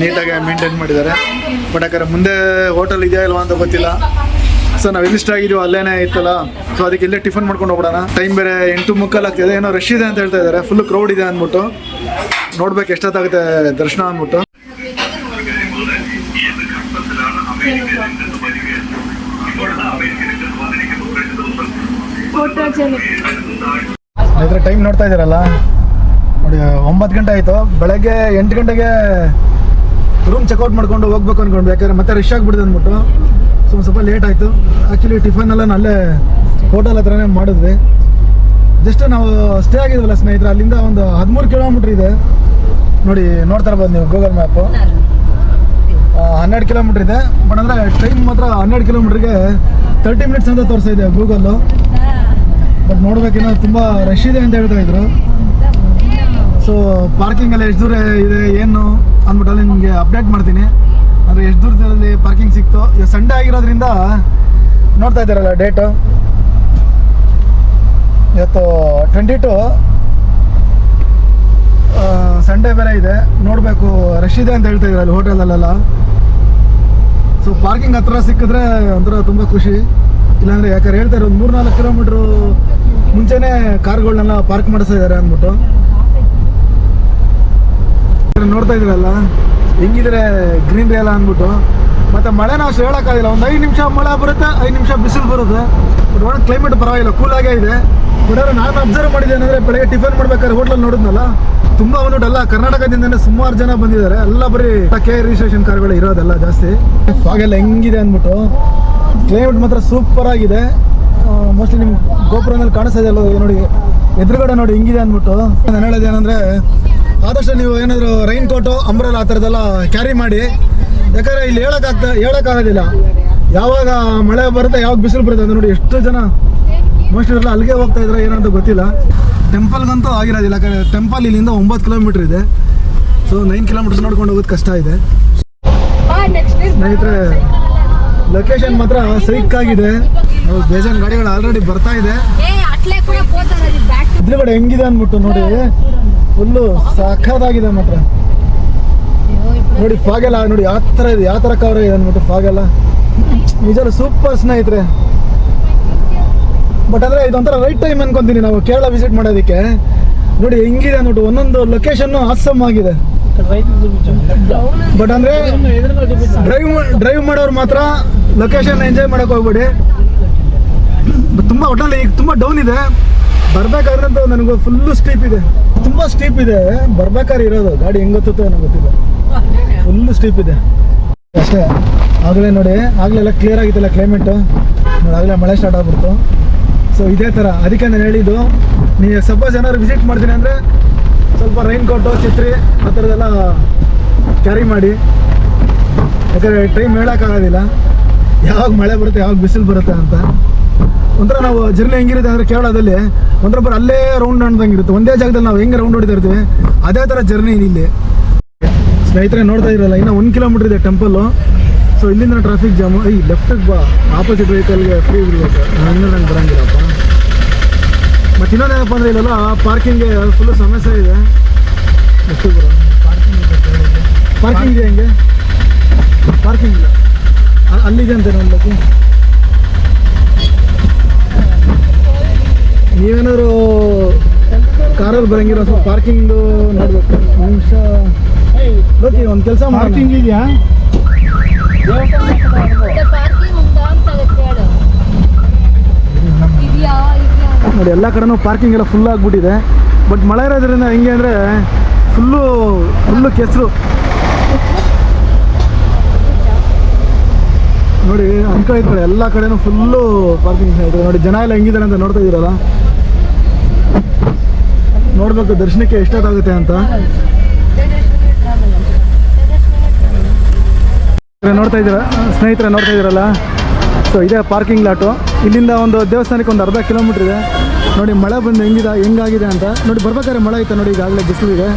ನೀಟಾಗಿ ಮೇಂಟೈನ್ ಮಾಡಿದ್ದಾರೆ. ಬಟ್ ಯಾಕಂದರೆ ಮುಂದೆ ಹೋಟೆಲ್ ಇದೆಯಾ ಇಲ್ವಾ ಅಂತ ಗೊತ್ತಿಲ್ಲ. ಸೊ ನಾವು ಎಲ್ಲಿಷ್ಟ ಆಗಿದ್ದೀವೋ ಅಲ್ಲೇ ಇತ್ತಲ್ಲ, ಸೊ ಅದಕ್ಕೆ ಇಲ್ಲೇ ಟಿಫನ್ ಮಾಡ್ಕೊಂಡು ಹೋಗ್ಬಿಡೋಣ. ಟೈಮ್ ಬೇರೆ 8:45 ಆಗ್ತಿದೆ. ಏನೋ ರಶ್ ಇದೆ ಅಂತ ಹೇಳ್ತಾ ಇದ್ದಾರೆ, ಫುಲ್ ಕ್ರೌಡ್ ಇದೆ ಅಂದ್ಬಿಟ್ಟು. ನೋಡ್ಬೇಕು ಎಷ್ಟೊತ್ತಾಗುತ್ತೆ ದರ್ಶನ ಅಂದ್ಬಿಟ್ಟು. ಸ್ನೇಹಿತರೆ, ಟೈಮ್ ನೋಡ್ತಾ ಇದ್ದೀರಲ್ಲ ನೋಡಿ, 9 ಗಂಟೆ ಆಯಿತು. ಬೆಳಗ್ಗೆ 8 ಗಂಟೆಗೆ ರೂಮ್ ಚೆಕ್ಔಟ್ ಮಾಡ್ಕೊಂಡು ಹೋಗ್ಬೇಕು ಅಂದ್ಕೊಂಡು, ಯಾಕಂದರೆ ಮತ್ತೆ ರಶ್ ಆಗಿಬಿಡಿದೆ ಅಂದ್ಬಿಟ್ಟು. ಸೊ ಒಂದು ಸ್ವಲ್ಪ ಲೇಟ್ ಆಯಿತು. ಆ್ಯಕ್ಚುಲಿ ಟಿಫನ್ ಎಲ್ಲ ಅಲ್ಲೇ ಹೋಟೆಲ್ ಹತ್ರನೇ ಮಾಡಿದ್ವಿ. ಜಸ್ಟ್ ನಾವು ಸ್ಟೇ ಆಗಿದ್ವಲ್ಲ ಸ್ನೇಹಿತರೆ, ಅಲ್ಲಿಂದ ಒಂದು 13 ಕಿಲೋಮೀಟ್ರ್ ಇದೆ ನೋಡಿ. ನೋಡ್ತಾ ಇರ್ಬೋದು ನೀವು ಗೂಗಲ್ ಮ್ಯಾಪು. 12 ಕಿಲೋಮೀಟ್ರ್ ಇದೆ. ಬಟ್ ಅಂದರೆ ಟೈಮ್ ಮಾತ್ರ 12 ಕಿಲೋಮೀಟ್ರಿಗೆ 30 ಮಿನಿಟ್ಸ್ ಅಂತ ತೋರಿಸ್ತಾ ಇದೆ ಗೂಗಲ್ಲು. ಬಟ್ ನೋಡ್ಬೇಕೇನೋ ತುಂಬ ರಶ್ ಇದೆ ಅಂತ ಹೇಳ್ತಾ ಇದ್ರು. ಸೊ ಪಾರ್ಕಿಂಗ್ ಎಲ್ಲ ಎಷ್ಟು ದೂರ ಇದೆ ಏನು ಅಂದ್ಬಿಟ್ಟು ಅಲ್ಲಿ ನಿಮಗೆ ಅಪ್ಡೇಟ್ ಮಾಡ್ತೀನಿ. ಅಂದರೆ ಎಷ್ಟು ದೂರದಲ್ಲಿ ಪಾರ್ಕಿಂಗ್ ಸಿಕ್ತು. ಈಗ ಸಂಡೇ ಆಗಿರೋದ್ರಿಂದ ನೋಡ್ತಾ ಇದ್ದಾರಲ್ಲ ಡೇಟು, ಇವತ್ತು 22 ಸಂಡೇ ಬೇರೆ ಇದೆ. ನೋಡಬೇಕು, ರಶ್ ಇದೆ ಅಂತ ಹೇಳ್ತಾ ಇದ್ದಾರೆ ಅಲ್ಲಿ ಹೋಟೆಲಲ್ಲೆಲ್ಲ. ಸೊ ಪಾರ್ಕಿಂಗ್ ಹತ್ರ ಸಿಕ್ಕಿದ್ರೆ ಒಂಥರ ತುಂಬ ಖುಷಿ. ಇಲ್ಲಾಂದರೆ ಯಾಕಂದ್ರೆ ಹೇಳ್ತಾರೆ ಒಂದು 3-4 ಕಿಲೋಮೀಟ್ರು ಮುಂಚೆನೇ ಕಾರ್ಗಳನ್ನೆಲ್ಲ ಪಾರ್ಕ್ ಮಾಡಿಸ್ತಾ ಇದ್ದಾರೆ ಅಂದ್ಬಿಟ್ಟು. ನೋಡ್ತಾ ಇದ್ದೀರಲ್ಲ ಹೆಂಗಿದ್ರೆ ಗ್ರೀನ್ರಿ ಎಲ್ಲ ಅಂದ್ಬಿಟ್ಟು. ಮತ್ತು ಮಳೆ ನಾವು ಹೇಳೋಕ್ಕಾಗಿಲ್ಲ. ಒಂದು 5 ನಿಮಿಷ ಮಳೆ ಬರುತ್ತೆ, 5 ನಿಮಿಷ ಬಿಸಿಲು ಬರುತ್ತೆ. ಬಟ್ ಒಳ್ಳೆ ಕ್ಲೈಮೇಟ್ ಪರವಾಗಿಲ್ಲ, ಕೂಲಾಗೇ ಇದೆ. ಬಟ್ ನಾನು ಅಬ್ಸರ್ವ್ ಮಾಡಿದ್ದೇನೆಂದರೆ ಬೆಳಗ್ಗೆ ಟಿಫನ್ ಮಾಡ್ಬೇಕಾದ್ರೆ ಹೋಟ್ಲಲ್ಲಿ ನೋಡಿದ್ನಲ್ಲ, ತುಂಬ ಬಂದ್ಬಿಟ್ಟು ಎಲ್ಲ ಕರ್ನಾಟಕದಿಂದನೇ ಸುಮಾರು ಜನ ಬಂದಿದ್ದಾರೆ. ಎಲ್ಲ ಬರೀ ಕೆ ರಿಜಿಸ್ಟ್ರೇಷನ್ ಕಾರ್ಗಳು ಇರೋದೆಲ್ಲ ಜಾಸ್ತಿ. ಫಾಗೆಲ್ಲ ಹೆಂಗಿದೆ ಅಂದ್ಬಿಟ್ಟು ಕ್ಲೈಮೇಟ್ ಮಾತ್ರ ಸೂಪರ್ ಆಗಿದೆ. ಮೋಸ್ಟ್ಲಿ ನಿಮ್ಗೆ ಗೋಪುರದಲ್ಲಿ ಕಾಣಿಸ್ತಾ ಇದೆಯಲ್ಲ ನೋಡಿ, ಎದುರುಗಡೆ ನೋಡಿ ಹಿಂಗಿದೆ ಅಂದ್ಬಿಟ್ಟು. ನಾನು ಹೇಳೋದು ಏನಂದರೆ, ಆದಷ್ಟು ನೀವು ಏನಾದರೂ ರೈನ್ ಕೋಟು ಅಂಬ್ರೆಲ್ಲ ಆ ಥರದ್ದೆಲ್ಲ ಕ್ಯಾರಿ ಮಾಡಿ. ಯಾಕಂದರೆ ಇಲ್ಲಿ ಹೇಳೋಕ್ಕಾಗೋದಿಲ್ಲ ಯಾವಾಗ ಮಳೆ ಬರುತ್ತೆ ಯಾವಾಗ ಬಿಸಿಲು ಬರುತ್ತೆ ಅಂತ. ನೋಡಿ ಎಷ್ಟು ಜನ ಮೋಸ್ಟ್ಲಿ ಎಲ್ಲ ಅಲ್ಲಿಗೆ ಹೋಗ್ತಾ ಇದ್ರೆ ಏನಂತ ಗೊತ್ತಿಲ್ಲ. ಟೆಂಪಲ್ಗಂತೂ ಆಗಿರೋದಿಲ್ಲ, ಯಾಕಂದರೆ ಟೆಂಪಲ್ ಇಲ್ಲಿಂದ 9 ಕಿಲೋಮೀಟ್ರ್ ಇದೆ. ಸೊ 9 ಕಿಲೋಮೀಟರ್ಸ್ ನೋಡ್ಕೊಂಡು ಹೋಗೋದು ಕಷ್ಟ ಇದೆ. ಸ್ನೇಹಿತರೆ, ಲೊಕೇಶನ್ ಮಾತ್ರ ಸೈಕ್ಕಾಗಿದೆ. ಬೇಜಾನ್ ಗಾಡಿಗಳು ಆಲ್ರೆಡಿ ಬರ್ತಾ ಇದೆ. ಎದುರುಗಡೆ ಹೆಂಗಿದೆ ಅಂದ್ಬಿಟ್ಟು ನೋಡಿ, ಫುಲ್ಲು ಸಖತ್ತಾಗಿದೆ ಮಾತ್ರ. ನೋಡಿ ಫಾಗೆಲ್ಲ ನೋಡಿ ಯಾವ ಥರ ಇದೆ, ಯಾವ ಥರ ಕವರ್ ಇದೆ ಅಂದ್ಬಿಟ್ಟು ಫಾಗೆಲ್ಲ ನಿಜವೂ ಸೂಪರ್ ಸ್ನೇಹಿತರೆ. ಬಟ್ ಅಂದರೆ ಇದೊಂಥರ ರೈಟ್ ಟೈಮ್ ಅನ್ಕೊಂತೀನಿ ನಾವು ಕೇರಳ ವಿಸಿಟ್ ಮಾಡೋದಕ್ಕೆ. ನೋಡಿ ಹೆಂಗಿದೆ ಅಂದ್ಬಿಟ್ಟು ಒಂದೊಂದು ಲೊಕೇಶನ್ನು ಆಸಮ್ ಆಗಿದೆ. ಬಟ್ ಅಂದರೆ ಡ್ರೈವ್ ಮಾಡೋರು ಮಾತ್ರ ಲೊಕೇಶನ್ ಎಂಜಾಯ್ ಮಾಡೋಕೆ ಹೋಗ್ಬೇಡಿ. ತುಂಬ ಒಟ್ಟಲ್ಲಿ ಈಗ ತುಂಬ ಡೌನ್ ಇದೆ. ಬರ್ಬೇಕಾದ್ರಂತೂ ನನಗೆ ಫುಲ್ಲು ಸ್ಟೀಪ್ ಇದೆ, ತುಂಬ ಸ್ಟೀಪ್ ಇದೆ. ಬರ್ಬೇಕಾದ್ರೆ ಇರೋದು ಗಾಡಿ ಹೆಂಗೆ ಗೊತ್ತೋ ನನಗೆ ಗೊತ್ತಿಲ್ಲ, ಫುಲ್ಲು ಸ್ಟೀಪ್ ಇದೆ ಅಷ್ಟೇ. ಆಗಲೇ ನೋಡಿ ಆಗಲೆಲ್ಲ ಕ್ಲಿಯರ್ ಆಗಿತ್ತಲ್ಲ ಕ್ಲೈಮೇಟು, ನೋಡಿ ಆಗಲೇ ಮಳೆ ಸ್ಟಾರ್ಟ್ ಆಗ್ಬಿಡ್ತು. ಸೊ ಇದೇ ಥರ, ಅದಕ್ಕೆ ನಾನು ಹೇಳಿದ್ದು, ನೀವು ಸಪೋಸ್ ಏನಾದ್ರು ವಿಸಿಟ್ ಮಾಡ್ತೀನಿ ಅಂದರೆ ಸ್ವಲ್ಪ ರೈನ್ ಕೋಟು, ಛತ್ರಿ ಆ ಥರದ್ದೆಲ್ಲ ಕ್ಯಾರಿ ಮಾಡಿ. ಯಾಕಂದರೆ ಟೈಮ್ ಹೇಳೋಕ್ಕಾಗೋದಿಲ್ಲ ಯಾವಾಗ ಮಳೆ ಬರುತ್ತೆ ಯಾವಾಗ ಬಿಸಿಲು ಬರುತ್ತೆ ಅಂತ. ಒಂಥರ ನಾವು ಜರ್ನಿ ಹೆಂಗಿರುತ್ತೆ ಅಂದರೆ ಕೇರಳದಲ್ಲಿ ಒಂಥರ ಬರೋ ಅಲ್ಲೇ ರೌಂಡ್ ಹೊಡ್ದಂಗೆ ಇರುತ್ತೆ. ಒಂದೇ ಜಾಗದಲ್ಲಿ ನಾವು ಹೆಂಗೆ ರೌಂಡ್ ಹೊಡಿತಾ ಇರ್ತೀವಿ ಅದೇ ಥರ ಜರ್ನಿ ಇಲ್ಲಿ. ಸ್ನೇಹಿತರೆ ನೋಡ್ತಾ ಇರಲ್ಲ, ಇನ್ನು 1 ಕಿಲೋಮೀಟ್ರ್ ಇದೆ ಟೆಂಪಲ್ಲು. ಸೊ ಇಲ್ಲಿಂದ ಟ್ರಾಫಿಕ್ ಜಾಮು. ಈ ಲೆಫ್ಟಿಗೆ ಬಾ, ಆಪೋಸಿಟ್ ವೆಹಿಕಲ್ಗೆ ಫ್ರೀ ಬಿಡಬೇಕು. ಇನ್ನೂ ನಂಗೆ ಬರೋಂಗಿಲ್ಲಪ್ಪ. ಮತ್ತು ಇನ್ನೊಂದೇನಪ್ಪ ಅಂದರೆ ಇಲ್ಲೆಲ್ಲ ಪಾರ್ಕಿಂಗ್ಗೆ ಫುಲ್ಲು ಸಮಸ್ಯೆ ಇದೆ. ಎಷ್ಟು ಬರೋ ಪಾರ್ಕಿಂಗ್ ಇದೆ, ಹೆಂಗೆ ಪಾರ್ಕಿಂಗ್ ಇಲ್ಲ, ಅಲ್ಲಿದೆ ಅಂತ ನೋಡ್ಬೇಕು. ನೀವೇನಾದ್ರು ಕಾರಲ್ಲಿ ಬರೋಂಗಿರೋ ಸ್ವಲ್ಪ ಪಾರ್ಕಿಂಗ್ದು ನೋಡ್ಬೇಕು. ನಿಮಿಷ ಓಕೆ, ಒಂದು ಕೆಲಸ ಪಾರ್ಕಿಂಗ್ ಇದೆಯಾ ನೋಡಿ. ಎಲ್ಲ ಕಡೆನೂ ಪಾರ್ಕಿಂಗ್ ಎಲ್ಲ ಫುಲ್ ಆಗಿಬಿಟ್ಟಿದೆ. ಬಟ್ ಮಳೆ ಇರೋದ್ರಿಂದ ಹೆಂಗೆ ಅಂದರೆ ಫುಲ್ಲು ಕೆಸರು ನೋಡಿ. ಅಂಕಲ್ ಇದ್ದಾರೆ ಎಲ್ಲ ಕಡೆನೂ ಫುಲ್ಲು ಪಾರ್ಕಿಂಗ್ ಇದೆ ನೋಡಿ. ಜನ ಎಲ್ಲ ಹೆಂಗಿದ್ದಾರೆ ಅಂತ ನೋಡ್ತಾ ಇದ್ದೀರಲ್ಲ, ನೋಡಬೇಕು ದರ್ಶನಕ್ಕೆ ಎಷ್ಟೊತ್ತಾಗುತ್ತೆ ಅಂತ. ನೋಡ್ತಾ ಇದ್ದೀರಾ ಸ್ನೇಹಿತರೆ, ನೋಡ್ತಾ ಇದ್ದೀರಲ್ಲ. ಸೊ ಇದೇ ಪಾರ್ಕಿಂಗ್ ಲಾಟು. ಇಲ್ಲಿಂದ ಒಂದು ದೇವಸ್ಥಾನಕ್ಕೆ ಒಂದು ಅರ್ಧ ಕಿಲೋಮೀಟ್ರ್ ಇದೆ. ನೋಡಿ ಮಳೆ ಬಂದು ಹೆಂಗಾಗಿದೆ ಅಂತ ನೋಡಿ. ಬರ್ಬೇಕಾದ್ರೆ ಮಳೆ ಐತೆ ನೋಡಿ, ಈಗಾಗಲೇ ಬಿಸಿಲಿದೆ.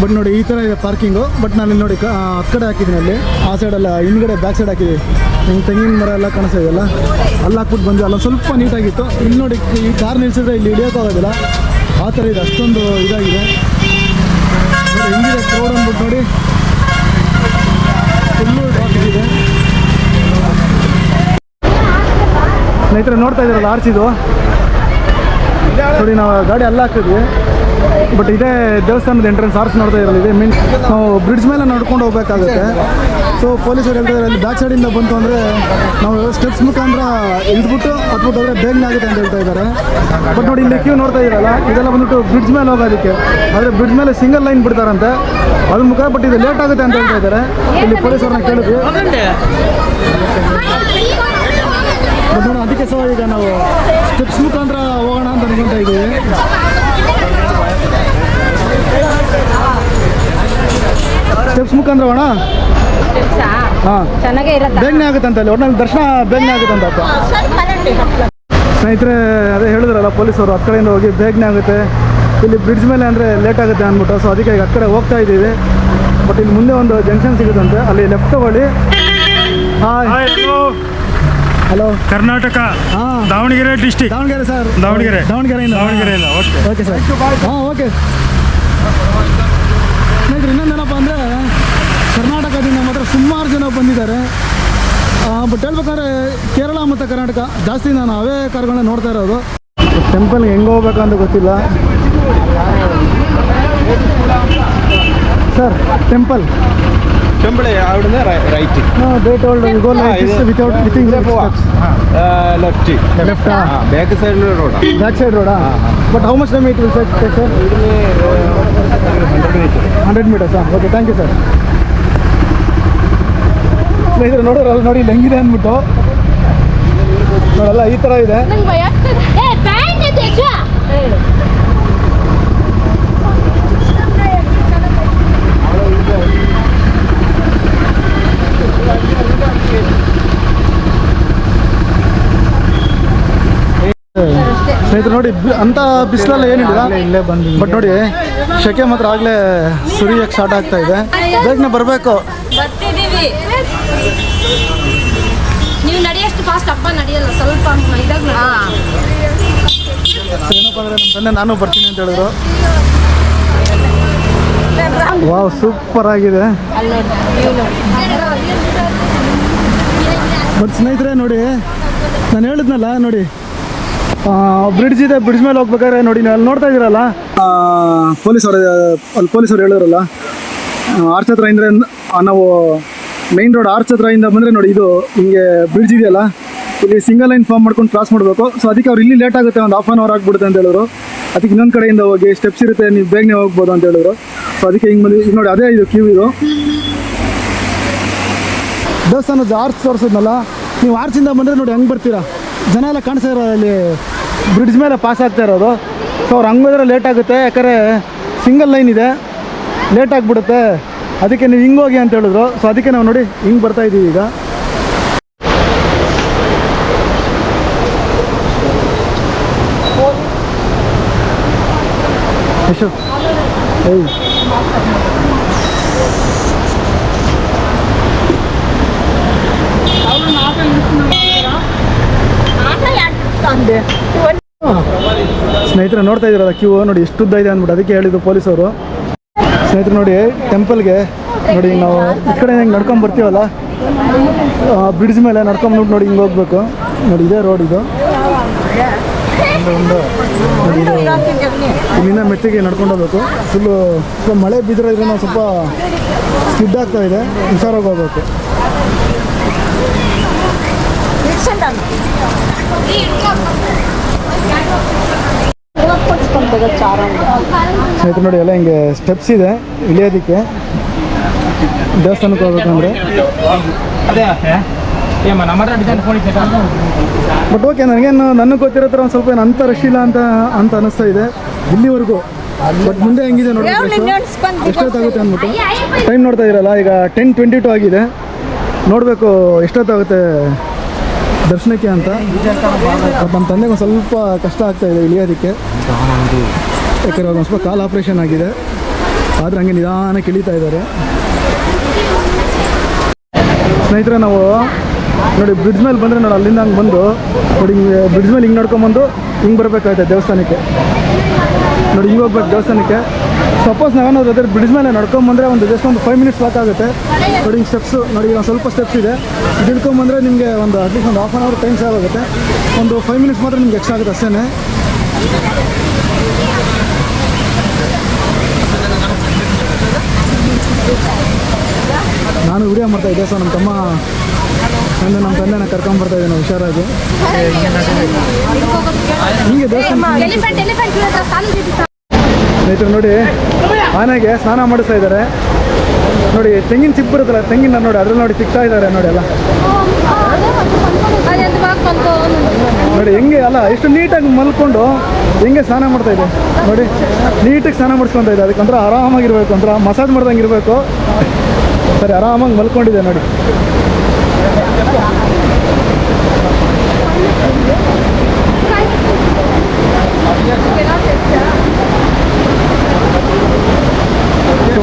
ಬಟ್ ನೋಡಿ ಈ ಥರ ಇದೆ ಪಾರ್ಕಿಂಗು. ಬಟ್ ನಾನು ಇಲ್ಲಿ ನೋಡಿ ಹತ್ತು ಕಡೆ ಹಾಕಿದ್ದೀನಿ, ಅಲ್ಲಿ ಆ ಸೈಡೆಲ್ಲ ಹಿಂದ್ಗಡೆ ಬ್ಯಾಕ್ ಸೈಡ್ ಹಾಕಿದ್ದೀವಿ. ಹಿಂಗೆ ತೆಂಗಿನ ಮರ ಎಲ್ಲ ಕಾಣಿಸ್ತಾ ಇದೆಯಲ್ಲ, ಅಲ್ಲಿ ಹಾಕ್ಬಿಟ್ಟು ಬಂದು ಅಲ್ಲ ಸ್ವಲ್ಪ ನೀಟಾಗಿತ್ತು. ಇಲ್ಲಿ ನೋಡಿ ಈ ಕಾರ್ ನಿಲ್ಸಿದ್ರೆ ಇಲ್ಲಿ ಹಿಡಿಯೋಕ್ಕಾಗೋದಿಲ್ಲ, ಆ ಥರ ಇದೆ, ಅಷ್ಟೊಂದು ಇದಾಗಿದೆ ನೋಡಿ. ಹೆಂಗಿದೆ ಕ್ರೌಡ್ ಅಂದ್ಬಿಟ್ಟು ನೋಡಿ, ಫುಲ್ಲು ಟ್ರಾಫಿಕ್ ಇದೆ. ಸ್ನೇಹಿತರೆ ನೋಡ್ತಾ ಇದ್ದೀರಲ್ಲ ಆರ್ಚಿದು ನೋಡಿ. ನಾವು ಗಾಡಿ ಅಲ್ಲ ಹಾಕಿದ್ವಿ, ಬಟ್ ಇದೇ ದೇವಸ್ಥಾನದ ಎಂಟ್ರೆನ್ಸ್ ಆರ್ಚ್ ನೋಡ್ತಾ ಇರಲ್ಲ. ಇದೆ ಮೀನ್ ನಾವು ಬ್ರಿಡ್ಜ್ ಮೇಲೆ ನಡ್ಕೊಂಡು ಹೋಗ್ಬೇಕಾಗುತ್ತೆ. ಸೊ ಪೊಲೀಸರು ಹೇಳ್ತಾರೆ ಅಲ್ಲಿ ಬ್ಯಾಕ್ ಸೈಡಿಂದ ಬಂತು ಅಂದರೆ ನಾವು ಸ್ಟೆಪ್ಸ್ ಮುಖಾಂತರ ಇಳಿದ್ಬಿಟ್ಟು ಹತ್ಬಿಟ್ಟು ಹೋದರೆ ಬೇಗನೆ ಆಗುತ್ತೆ ಅಂತ ಹೇಳ್ತಾ ಇದ್ದಾರೆ. ಬಟ್ ನೋಡಿ ಇಲ್ಲಿ ಕ್ಯೂ ನೋಡ್ತಾ ಇರಲ್ಲ, ಇದೆಲ್ಲ ಬಂದ್ಬಿಟ್ಟು ಬ್ರಿಡ್ಜ್ ಮೇಲೆ ಹೋಗೋದಕ್ಕೆ. ಆದರೆ ಬ್ರಿಡ್ಜ್ ಮೇಲೆ ಸಿಂಗಲ್ ಲೈನ್ ಬಿಡ್ತಾರಂತೆ ಅದ್ರ ಮುಖ. ಬಟ್ ಇದು ಲೇಟ್ ಆಗುತ್ತೆ ಅಂತ ಹೇಳ್ತಾ ಇದ್ದಾರೆ. ಇಲ್ಲಿ ಪೊಲೀಸರನ್ನ ಕೇಳಿದ್ವಿ. ಬಟ್ ನೋಡಿ ಅದಕ್ಕೆ ಸಹ ಈಗ ನಾವು ಸ್ಟೆಪ್ಸ್ ಮುಖಾಂತರ ಹೋಗೋಣ ಅಂತ ಅನ್ಕೊತಾ ಇದ್ದೀವಿ. ಸ್ಟೆಪ್ಸ್ ಮುಖಾಂತರ ಹೋಗೋಣ. ಹಾಂ, ಬೇಗನೆ ಆಗುತ್ತೆ ಅಂತ ಅಲ್ಲಿ ಒಟ್ಟಿನಲ್ಲಿ ದರ್ಶನ ಬೇಗನೆ ಆಗುತ್ತೆ ಅಂತ. ಸ್ನೇಹಿತರೆ ಅದೇ ಹೇಳಿದ್ರಲ್ಲ ಪೊಲೀಸರು, ಹತ್ತು ಕಡೆಯಿಂದ ಹೋಗಿ ಬೇಗನೆ ಆಗುತ್ತೆ, ಇಲ್ಲಿ ಬ್ರಿಡ್ಜ್ ಮೇಲೆ ಅಂದರೆ ಲೇಟ್ ಆಗುತ್ತೆ ಅಂದ್ಬಿಟ್ಟು. ಸೊ ಅದಕ್ಕೆ ಈಗ ಹತ್ತು ಕಡೆ ಹೋಗ್ತಾ ಇದ್ದೀವಿ. ಬಟ್ ಇಲ್ಲಿ ಮುಂದೆ ಒಂದು ಜಂಕ್ಷನ್ ಸಿಗುತ್ತಂತೆ, ಅಲ್ಲಿ ಲೆಫ್ಟ್ ತಗೊಳ್ಳಿ. Hi, hello, Karnataka, Davanagere district. Davanagere sir, ದಾವಣಗೆರೆಯಿಂದ. ಓಕೆ ಸರ್, ಹಾಂ ಓಕೆ. ಸ್ನೇಹಿತರೆ ಇನ್ನೊಂದೇನಪ್ಪ ಅಂದರೆ ಕರ್ನಾಟಕದಿಂದ ಮಾತ್ರ ಸುಮಾರು ಜನ ಬಂದಿದ್ದಾರೆ. ಬಟ್ ಹೇಳ್ಬೇಕಾದ್ರೆ ಕೇರಳ ಮತ್ತು ಕರ್ನಾಟಕ ಜಾಸ್ತಿ ನಾನು ಅವೇ ಕಾರ್ಗಳನ್ನ ನೋಡ್ತಾ ಇರೋದು. ಟೆಂಪಲ್ಗೆ ಹೆಂಗೆ ಹೋಗ್ಬೇಕಂತ ಗೊತ್ತಿಲ್ಲ ಸರ್. ಟೆಂಪಲ್ ചെമ്പിളി അവിടുന്ന് right. they told you go like this without within left. Back സൈഡിൽ റോഡാണ്. back side road but how much time it will take sir? 100 meters okay thank you sir. ಸ್ನೇಹಿತರೆ ನೋಡೋರಲ್ಲ ನೋಡಿ ಇಲ್ಲಿ ಹೆಂಗಿದೆ ಅಂದ್ಬಿಟ್ಟು ನೋಡಲ್ಲ ಈ ಥರ ಇದೆ. ಸ್ನೇಹಿತರು ನೋಡಿ ಅಂತ ಬಿಸಿಲಲ್ಲ ಏನಿಲ್ಲ ಇಲ್ಲೇ ಬಂದು ಬಟ್ ನೋಡಿ ಶೆಕೆ ಮಾತ್ರ ಆಗಲೇ ಸುರಿಯಕ್ಕೆ ಸ್ಟಾರ್ಟ್ ಆಗ್ತಾ ಇದೆ. ಬೇಗನೆ ಬರಬೇಕು. ನೀವು ನಡೆಯಷ್ಟು ಫಾಸ್ಟ್ ಅಪ್ಪ ನಡೆಯಲ್ಲ, ಸ್ವಲ್ಪ ಇದಾಗ ಏನಪ್ಪ ಅಂದರೆ ನಮ್ಮ ತಂದೆ ನಾನು ಬರ್ತೀನಿ ಅಂತ ಹೇಳಿದ್ರು. ವಾವ್ ಸೂಪರ್ ಆಗಿದೆ. ಬಟ್ ಸ್ನೇಹಿತರೆ ನೋಡಿ ನಾನು ಹೇಳಿದ್ನಲ್ಲ ನೋಡಿ ಬ್ರಿಡ್ಜ್ ಇದೆ, ಬ್ರಿಡ್ಜ್ ಮೇಲೆ ಹೋಗ್ಬೇಕಾದ್ರೆ ನೋಡಿ ನೀವು ಅಲ್ಲಿ ನೋಡ್ತಾ ಇದ್ದೀರಲ್ಲ ಪೊಲೀಸರು ಅಲ್ಲಿ ಪೊಲೀಸರು ಹೇಳಿದ್ರಲ್ಲ ಆರ್ಚ್ ಹತ್ರ ಅಂದರೆ ನಾವು ಮೈನ್ ರೋಡ್ ಆರ್ಚ್ ಹತ್ರದಿಂದ ಬಂದರೆ ನೋಡಿ ಇದು ಹಿಂಗೆ ಬ್ರಿಡ್ಜ್ ಇದೆಯಲ್ಲ ಇಲ್ಲಿ ಸಿಂಗಲ್ ಲೈನ್ ಫಾರ್ಮ್ ಮಾಡ್ಕೊಂಡು ಕ್ರಾಸ್ ಮಾಡಬೇಕು. ಸೊ ಅದಕ್ಕೆ ಅವ್ರು ಇಲ್ಲಿ ಲೇಟ್ ಆಗುತ್ತೆ, ಒಂದು ಹಾಫ್ ಆನ್ ಅವರ್ ಆಗ್ಬಿಡುತ್ತೆ ಅಂತ ಹೇಳಿದ್ರು. ಅದಕ್ಕೆ ಇನ್ನೊಂದು ಕಡೆಯಿಂದ ಹೋಗಿ ಸ್ಟೆಪ್ಸ್ ಇರುತ್ತೆ, ನೀವು ಬೇಗನೆ ಹೋಗ್ಬೋದು ಅಂತ ಹೇಳಿದ್ರು. ಸೊ ಅದಕ್ಕೆ ಹಿಂಗೆ ಬಂದು ಈಗ ನೋಡಿ ಅದೇ ಇದು ಕ್ಯೂ ಇದು ದೇವಸ್ಥಾನದ ಆರ್ಚ್ ತೋರಿಸಿದ್ನಲ್ಲ, ನೀವು ಆರ್ಚಿಂದ ಬಂದರೆ ನೋಡಿ ಹಂಗೆ ಬರ್ತೀರಾ, ಜನ ಎಲ್ಲ ಕಾಣಿಸ್ತಾ ಇರೋ ಅಲ್ಲಿ ಬ್ರಿಡ್ಜ್ ಮೇಲೆ ಪಾಸ್ ಆಗ್ತಾ ಇರೋದು. ಸೊ ಅವ್ರು ಹಂಗೆ ಹೋದ್ರೆ ಲೇಟ್ ಆಗುತ್ತೆ, ಯಾಕಂದರೆ ಸಿಂಗಲ್ ಲೈನ್ ಇದೆ, ಲೇಟ್ ಆಗಿಬಿಡುತ್ತೆ. ಅದಕ್ಕೆ ನೀವು ಹಿಂಗೆ ಹೋಗಿ ಅಂತ ಹೇಳಿದ್ರು. ಸೊ ಅದಕ್ಕೆ ನಾವು ನೋಡಿ ಹಿಂಗೆ ಬರ್ತಾ ಇದ್ದೀವಿ ಈಗ. ಯಶು ಏಯ್ ಸ್ನೇಹಿತರೆ ನೋಡ್ತಾ ಇದ್ದೀರಲ್ಲ ಕ್ಯೂ ನೋಡಿ ಎಷ್ಟು ಉದ್ದ ಇದೆ ಅಂದ್ಬಿಟ್ಟು ಅದಕ್ಕೆ ಹೇಳಿದ್ದು ಪೊಲೀಸವರು. ಸ್ನೇಹಿತರೆ ನೋಡಿ ಟೆಂಪಲ್ಗೆ ನೋಡಿ ನಾವು ಈ ಕಡೆ ಹಿಂಗೆ ನಡ್ಕೊಂಡು ಬರ್ತೀವಲ್ಲ ಬ್ರಿಡ್ಜ್ ಮೇಲೆ ನಡ್ಕೊಂಡ್ಬಿಟ್ಟು ನೋಡಿ ಹಿಂಗೆ ಹೋಗ್ಬೇಕು. ನೋಡಿ ಇದೇ ರೋಡ್ ಇದು, ನೋಡಿ ಇಲ್ಲಿಂದ ಮೆಟ್ಟಿಗೆ ನಡ್ಕೊಂಡು ಹೋಗ್ಬೇಕು. ಫುಲ್ಲು ಸ್ವಲ್ಪ ಮಳೆ ಬಿದ್ದಿರೋದ್ರಿಂದ ನಾವು ಸ್ವಲ್ಪ ಸ್ಕಿಡ್ ಆಗ್ತಾ ಇದೆ, ಹುಷಾರಾಗಿ ಹೋಗ್ಬೇಕು. ಸ್ನೇಹಿತರೆ ನೋಡಿ ಎಲ್ಲ ಹಿಂಗೆ ಸ್ಟೆಪ್ಸ್ ಇದೆ ಇಳಿಯೋದಕ್ಕೆ ದೇವಸ್ಥಾನಕ್ಕೆ ಹೋಗ್ಬೇಕಂದ್ರೆ. ಬಟ್ ಓಕೆ ನನಗೇನು ನನಗೆ ಗೊತ್ತಿರೋ ಥರ ಒಂದು ಸ್ವಲ್ಪ ಏನು ಅಂಥ ರಶ್ ಇಲ್ಲ ಅಂತ ಅನ್ನಿಸ್ತಾ ಇದೆ ಇಲ್ಲಿವರೆಗೂ. ಬಟ್ ಮುಂದೆ ಹೆಂಗಿದೆ ನೋಡಬೇಕು ಎಷ್ಟೊತ್ತಾಗುತ್ತೆ ಅಂದ್ಬಿಟ್ಟು. ಟೈಮ್ ನೋಡ್ತಾ ಇದ್ದೀರಲ್ಲ ಈಗ 10:22 ಆಗಿದೆ. ನೋಡಬೇಕು ಎಷ್ಟೊತ್ತಾಗುತ್ತೆ ದರ್ಶನಕ್ಕೆ ಅಂತ. ಬಟ್ ನಮ್ಮ ತಂದೆಗೆ ಒಂದು ಸ್ವಲ್ಪ ಕಷ್ಟ ಆಗ್ತಾಯಿದೆ ಇಳಿಯೋದಕ್ಕೆ, ಯಾಕಂದರೆ ಒಂದು ಸ್ವಲ್ಪ ಕಾಲು ಆಪ್ರೇಷನ್ ಆಗಿದೆ. ಆದರೆ ಹಂಗೆ ನಿಧಾನಕ್ಕೆ ಇಳಿತಾ ಇದ್ದಾರೆ. ಸ್ನೇಹಿತರೆ ನಾವು ನೋಡಿ ಬ್ರಿಡ್ಜ್ ಮೇಲೆ ಬಂದರೆ ನೋಡಿ ಅಲ್ಲಿಂದ ಹಂಗೆ ಬಂದು ನೋಡಿ ಬ್ರಿಡ್ಜ್ ಮೇಲೆ ಹಿಂಗೆ ನಡ್ಕೊಂಬಂದು ಹಿಂಗೆ ಬರಬೇಕಾಗುತ್ತೆ ದೇವಸ್ಥಾನಕ್ಕೆ. ನೋಡಿ ಹಿಂಗೆ ಹೋಗ್ಬೇಕು ದೇವಸ್ಥಾನಕ್ಕೆ. ಸಪೋಸ್ ನಾವೇನಾದ್ರು ಅದ್ರ ಬ್ರಿಡ್ಜ್ ಮೇಲೆ ನಡ್ಕೊಂಬಂದರೆ ಒಂದು ಜಸ್ಟ್ ಒಂದು 5 ಮಿನಿಟ್ಸ್ ಸಾಕಾಗುತ್ತೆ. ನೋಡಿ ಹಿಂಗೆ ಸ್ಟೆಪ್ಸು ನೋಡಿ ಒಂದು ಸ್ವಲ್ಪ ಸ್ಟೆಪ್ಸ್ ಇದೆ, ಇದು ಹಿಡ್ಕೊಂಬಂದರೆ ನಿಮಗೆ ಒಂದು ಅಟ್ಲೀಸ್ಟ್ ಒಂದು half an hour time save ಆಗುತ್ತೆ. ಒಂದು 5 ಮಿನಿಟ್ಸ್ ಮಾತ್ರ ನಿಮ್ಗೆ ಎಕ್ಸ್ಟ್ರಾ ಆಗುತ್ತೆ ಅಷ್ಟೇ. ನಾನು ವಿಡಿಯೋ ಮಾಡ್ತಾಯಿದ್ದೆ. ಸೊ ನಮ್ಮ ತಮ್ಮ ನಮ್ಮ ತಂದೆನ ಕರ್ಕೊಂಡ್ಬರ್ತಾ ಇದ್ದೀನಿ ಹುಷಾರಾಗಿ. ಹಿಂಗೆ ದೇವಸ್ಥಾನ ಸ್ನೇಹಿತರು ನೋಡಿ ಆನೆಗೆ ಸ್ನಾನ ಮಾಡಿಸ್ತಾ ಇದ್ದಾರೆ. ನೋಡಿ ತೆಂಗಿನ ಚಿಪ್ಪು ಬರುತ್ತಲ್ಲ ತೆಂಗಿನ ನೋಡಿ ಅದ್ರಲ್ಲಿ ನೋಡಿ ಸಿಗ್ತಾ ಇದ್ದಾರೆ ನೋಡಿ ಎಲ್ಲ ನೋಡಿ ಹೆಂಗೆ ಅಲ್ಲ ಎಷ್ಟು ನೀಟಾಗಿ ಮಲ್ಕೊಂಡು ಹೆಂಗೆ ಸ್ನಾನ ಮಾಡ್ತಾ ಇದೆ ನೋಡಿ. ನೀಟಾಗಿ ಸ್ನಾನ ಮಾಡಿಸ್ಕೊತಾ ಇದೆ. ಅದಕ್ಕಂದ್ರೆ ಆರಾಮಾಗಿರ್ಬೇಕು, ಅಂದ್ರೆ ಮಸಾಜ್ ಮಾಡ್ದಂಗೆ ಇರಬೇಕು. ಸರಿ ಆರಾಮಾಗಿ ಮಲ್ಕೊಂಡಿದೆ ನೋಡಿ.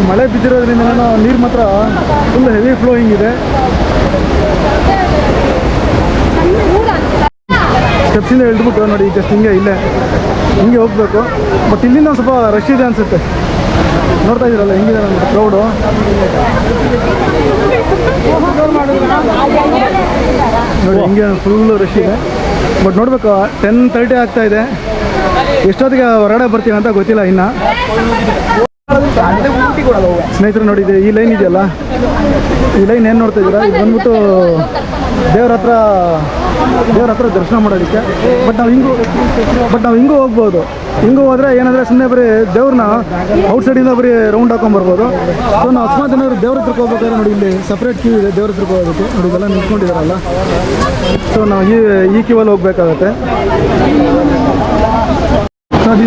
ಮಳೆ ಬಿದ್ದಿರೋದ್ರಿಂದ ನೀರು ಮಾತ್ರ ಫುಲ್ ಹೆವಿ ಫ್ಲೋಯಿಂಗ್ ಇದೆ. ಸ್ಟೆಪ್ಸಿಂದ ಇಳಿದ್ಬಿಟ್ಟು ನೋಡಿ ಜಸ್ಟ್ ಹಿಂಗೆ ಹಿಂಗೆ ಹೋಗಬೇಕು. ಬಟ್ ಇಲ್ಲಿಂದ ಸ್ವಲ್ಪ ರಶ್ ಇದೆ ಅನಿಸುತ್ತೆ. ನೋಡ್ತಾ ಇದ್ದೀರಲ್ಲ ಹೆಂಗಿದೆ ನಮ್ಗೆ ಕ್ರೌಡು. ನೋಡಿ ಹಿಂಗೆ ಫುಲ್ಲು ರಶ್ ಇದೆ. ಬಟ್ ನೋಡಬೇಕು 10:30 ಆಗ್ತಾ ಇದೆ. ಎಷ್ಟೊತ್ತಿಗೆ ಹೊರಗಡೆ ಬರ್ತೀವಿ ಅಂತ ಗೊತ್ತಿಲ್ಲ ಇನ್ನು. ಸ್ನೇಹಿತರು ನೋಡಿ ಈ ಲೈನ್ ಇದೆಯಲ್ಲ, ಈ ಲೈನ್ ಏನು ನೋಡ್ತಾ ಇದ್ದೀರಾ, ಇದು ಬಂದ್ಬಿಟ್ಟು ದೇವ್ರ ಹತ್ರ ದರ್ಶನ ಮಾಡೋದಕ್ಕೆ. ಬಟ್ ನಾವು ಹಿಂಗೂ ಹೋಗ್ಬೋದು. ಹಿಂಗೂ ಹೋದರೆ ಏನಂದರೆ ಸುಮ್ಮನೆ ಬರೀ ದೇವ್ರನ್ನ ಔಟ್ಸೈಡಿಂದ ಬರೀ ರೌಂಡ್ ಹಾಕೊಂಡ್ಬರ್ಬೋದು. ಸೊ ನಾವು ಅಕಸ್ಮಾತ್ ಏನಾದ್ರು ದೇವ್ರ ಹತ್ರಕ್ಕೆ ಹೋಗ್ಬೇಕಾದ್ರೆ ನೋಡಿ ಇಲ್ಲಿ ಸಪ್ರೇಟ್ ಕ್ಯೂ ಇದೆ ದೇವ್ರ ಹತ್ರಕ್ಕೆ ಹೋಗೋದಕ್ಕೆ. ನೋಡಿ ಇದೆಲ್ಲ ನಿಂತ್ಕೊಂಡಿದ್ದಾರಲ್ಲ, ಸೊ ನಾವು ಈ ಕ್ಯೂವಲ್ಲಿ ಹೋಗ್ಬೇಕಾಗತ್ತೆ. ಅದು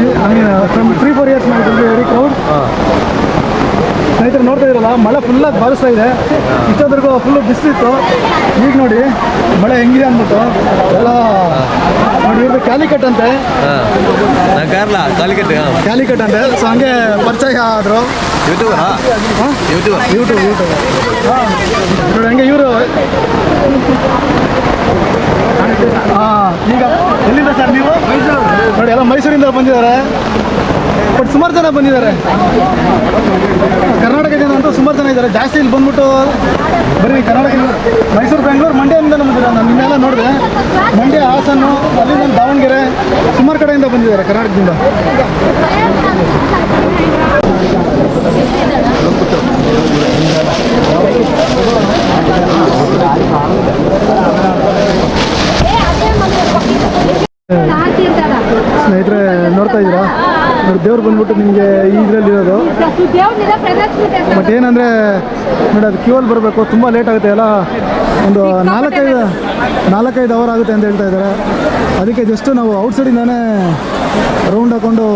ಫ್ರಮ್ 3-4 ಇಯರ್ಸ್ ಮಾಡಿದ್ವಿ ವೆರಿ ಕ್ರೌಡ್. ಸ್ನೇಹಿತರು ನೋಡ್ತಾ ಇರಲ್ಲ, ಮಳೆ ಫುಲ್ಲಾಗಿ ಬಾರಿಸ್ತಾ ಇದೆ. ಇಷ್ಟೊತ್ತರೆಗೂ ಫುಲ್ಲು ಬಿಸಿಲಿತ್ತು. ಈಗ ನೋಡಿ ಮಳೆ ಹೆಂಗಿದೆ ಅಂದ್ಬಿಟ್ಟು ಎಲ್ಲ ನೋಡಿ. ಇವ್ರದ್ದು ಕ್ಯಾಲಿಕಟ್ ಅಂತೆ, ಕ್ಯಾಲಿಕಟ್ ಅಂತೆ. ಸೊ ಹಂಗೆ ಪರಿಚಯ ಆದರು. ಯೂಟ್ಯೂಬ್ ನೋಡಿ ಹಂಗೆ ಇವರು. ಈಗ ಎಲ್ಲಿಂದ ಸರ್ ನೀವು? ನೋಡಿ ಎಲ್ಲ ಮೈಸೂರಿಂದ ಬಂದಿದ್ದಾರೆ. ಬಟ್ ಸುಮಾರು ಜನ ಬಂದಿದ್ದಾರೆ, ಕರ್ನಾಟಕದಿಂದ ಅಂತೂ ಸುಮಾರು ಜನ ಇದ್ದಾರೆ. ಜಾಸ್ತಿ ಇಲ್ಲಿ ಬಂದ್ಬಿಟ್ಟು ಬರೀ ಕರ್ನಾಟಕ, ಮೈಸೂರು, ಬೆಂಗಳೂರು, ಮಂಡ್ಯದಿಂದ ಬಂದಿದ್ದಾರೆ. ನಾನು ನಿನ್ನೆಲ್ಲ ನೋಡಿದೆ, ಮಂಡ್ಯ, ಹಾಸನ್ನು, ಅಲ್ಲಿಂದ ದಾವಣಗೆರೆ, ಸುಮಾರು ಕಡೆಯಿಂದ ಬಂದಿದ್ದಾರೆ ಕರ್ನಾಟಕದಿಂದ. ಸ್ನೇಹಿತರೆ ನೋಡ್ತಾ ಇದ್ದೀರಾ, ನೋಡಿ ದೇವ್ರು ಬಂದ್ಬಿಟ್ಟು ನಿಮಗೆ ಇದರಲ್ಲಿ ಇರೋದು. ಬಟ್ ಏನಂದರೆ ನೋಡಿ ಅದು ಕ್ಯೂವಲ್ಲಿ ಬರಬೇಕು, ತುಂಬ ಲೇಟ್ ಆಗುತ್ತೆ. ಎಲ್ಲ ಒಂದು 4-5 ಅವರ್ ಆಗುತ್ತೆ ಅಂತ ಹೇಳ್ತಾ ಇದ್ದಾರೆ. ಅದಕ್ಕೆ ಜಸ್ಟ್ ನಾವು ಔಟ್ಸೈಡಿಂದಾನೇ ರೌಂಡ್ ಹಾಕ್ಕೊಂಡು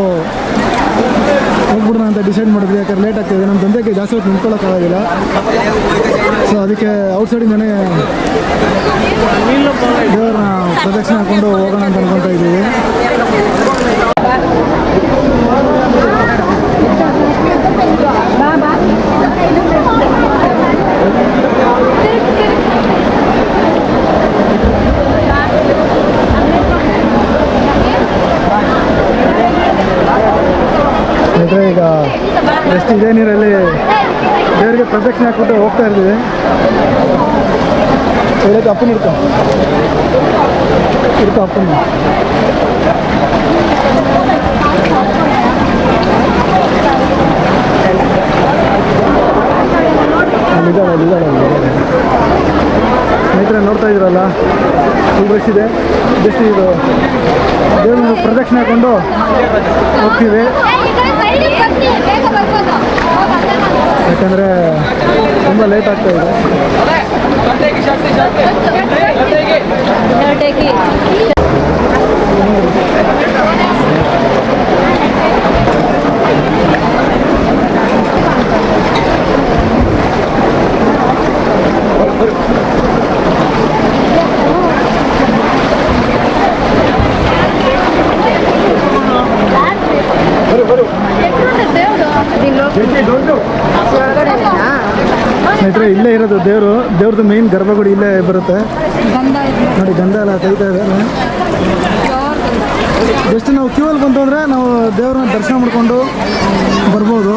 ಹೋಗ್ಬಿಡೋಣ ಅಂತ ಡಿಸೈಡ್ ಮಾಡಿದ್ವಿ. ಯಾಕಂದ್ರೆ ಲೇಟ್ ಆಗ್ತಾಯಿದೆ, ನಮ್ಮ ತಂದೆಗೆ ಜಾಸ್ತಿ ಹೊತ್ತು ನಿಂತ್ಕೊಳ್ಳೋಕ್ಕಾಗೋದಿಲ್ಲ. ಸೊ ಅದಕ್ಕೆ ಔಟ್ಸೈಡಿಂದಾನೇ ದೇವ್ರನ್ನ ಪ್ರದಕ್ಷಿಣೆ ಹಾಕ್ಕೊಂಡು ಹೋಗೋಣ ಅಂತ ಅನ್ಕೊತಾ ಇದ್ದೀವಿ. ಸ್ನೇಹಿತರೆ ಈಗ ಎಷ್ಟು ಇದೇ ನೀರಲ್ಲಿ ದೇವರಿಗೆ ಪ್ರದಕ್ಷಿಣೆ ಹಾಕ್ಬಿಟ್ಟು ಹೋಗ್ತಾ ಇರ್ತೀವಿ. ಹೇಳಕ್ಕೆ ಅಪ್ಪನ ಇಡ್ಕೊ ಅಪ್ಪನ. ಅಲ್ಲಿದ್ದಾಳೆ. ಸ್ನೇಹಿತರೆ ನೋಡ್ತಾ ಇದ್ದೀರಲ್ಲ, ಫುಲ್ ರಶ್ ಇದೆ. ಜಸ್ಟ್ ಇದು ದೇವ್ರ ಪ್ರದಕ್ಷಿಣೆ ಹಾಕೊಂಡು ಹೋಗ್ತೀವಿ. ಯಾಕಂದರೆ ತುಂಬ ಲೇಟ್ ಆಗ್ತಾ ಇದೆ. ಸ್ನೇಹಿತರೆ ಇಲ್ಲೇ ಇರೋದು ದೇವ್ರದ್ದು ಮೇನ್ ಗರ್ಭಗುಡಿ ಇಲ್ಲೇ ಬರುತ್ತೆ. ನೋಡಿ ಗಂಧ ಎಲ್ಲ ತೆಗಿತಾ ಇದ್ದಾರೆ. ಜಸ್ಟ್ ನಾವು ಕ್ಯೂವಲ್ಲಿ ಬಂತು ಅಂದರೆ ನಾವು ದೇವ್ರನ್ನ ದರ್ಶನ ಮಾಡ್ಕೊಂಡು ಬರ್ಬೋದು.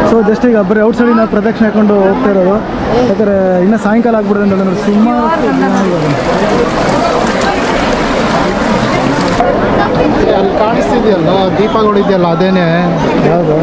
ಸೊ ಜಸ್ಟ್ ಈಗ ಬರೀ ಔಟ್ಸೈಡಿನ ಪ್ರದಕ್ಷಿಣೆ ಹಾಕೊಂಡು ಹೋಗ್ತಾ ಇರೋದು. ಯಾಕಂದರೆ ಇನ್ನೂ ಸಾಯಂಕಾಲ ಆಗ್ಬಿಡುತ್ತೆ ಅಂತ ನೋಡಿ ಸುಮಾರು ಅಲ್ಲಿ ಕಾಣಿಸ್ತಿದೆಯಲ್ಲ ದೀಪಗಳು ಇದೆಯಲ್ಲ, ಅದೇನೆ ಯಾವುದು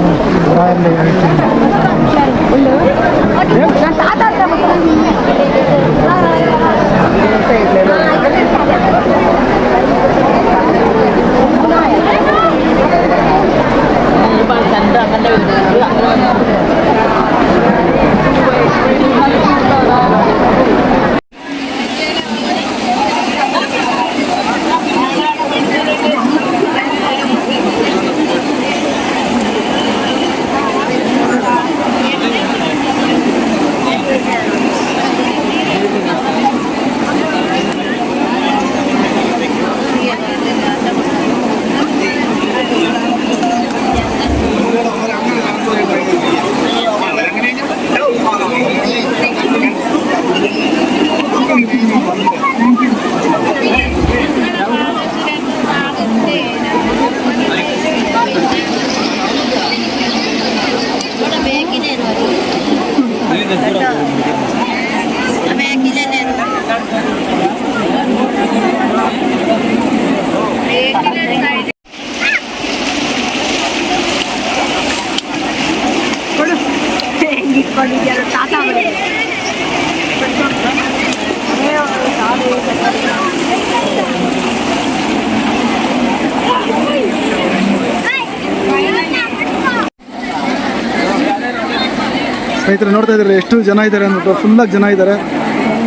ಸ್ನೇಹಿತರೆ ನೋಡ್ತಾ ಇದ್ದಾರೆ ಎಷ್ಟು ಜನ ಇದ್ದಾರೆ ಅಂದ್ಬಿಟ್ಟು ಫುಲ್ಲಾಗಿ ಜನ ಇದ್ದಾರೆ.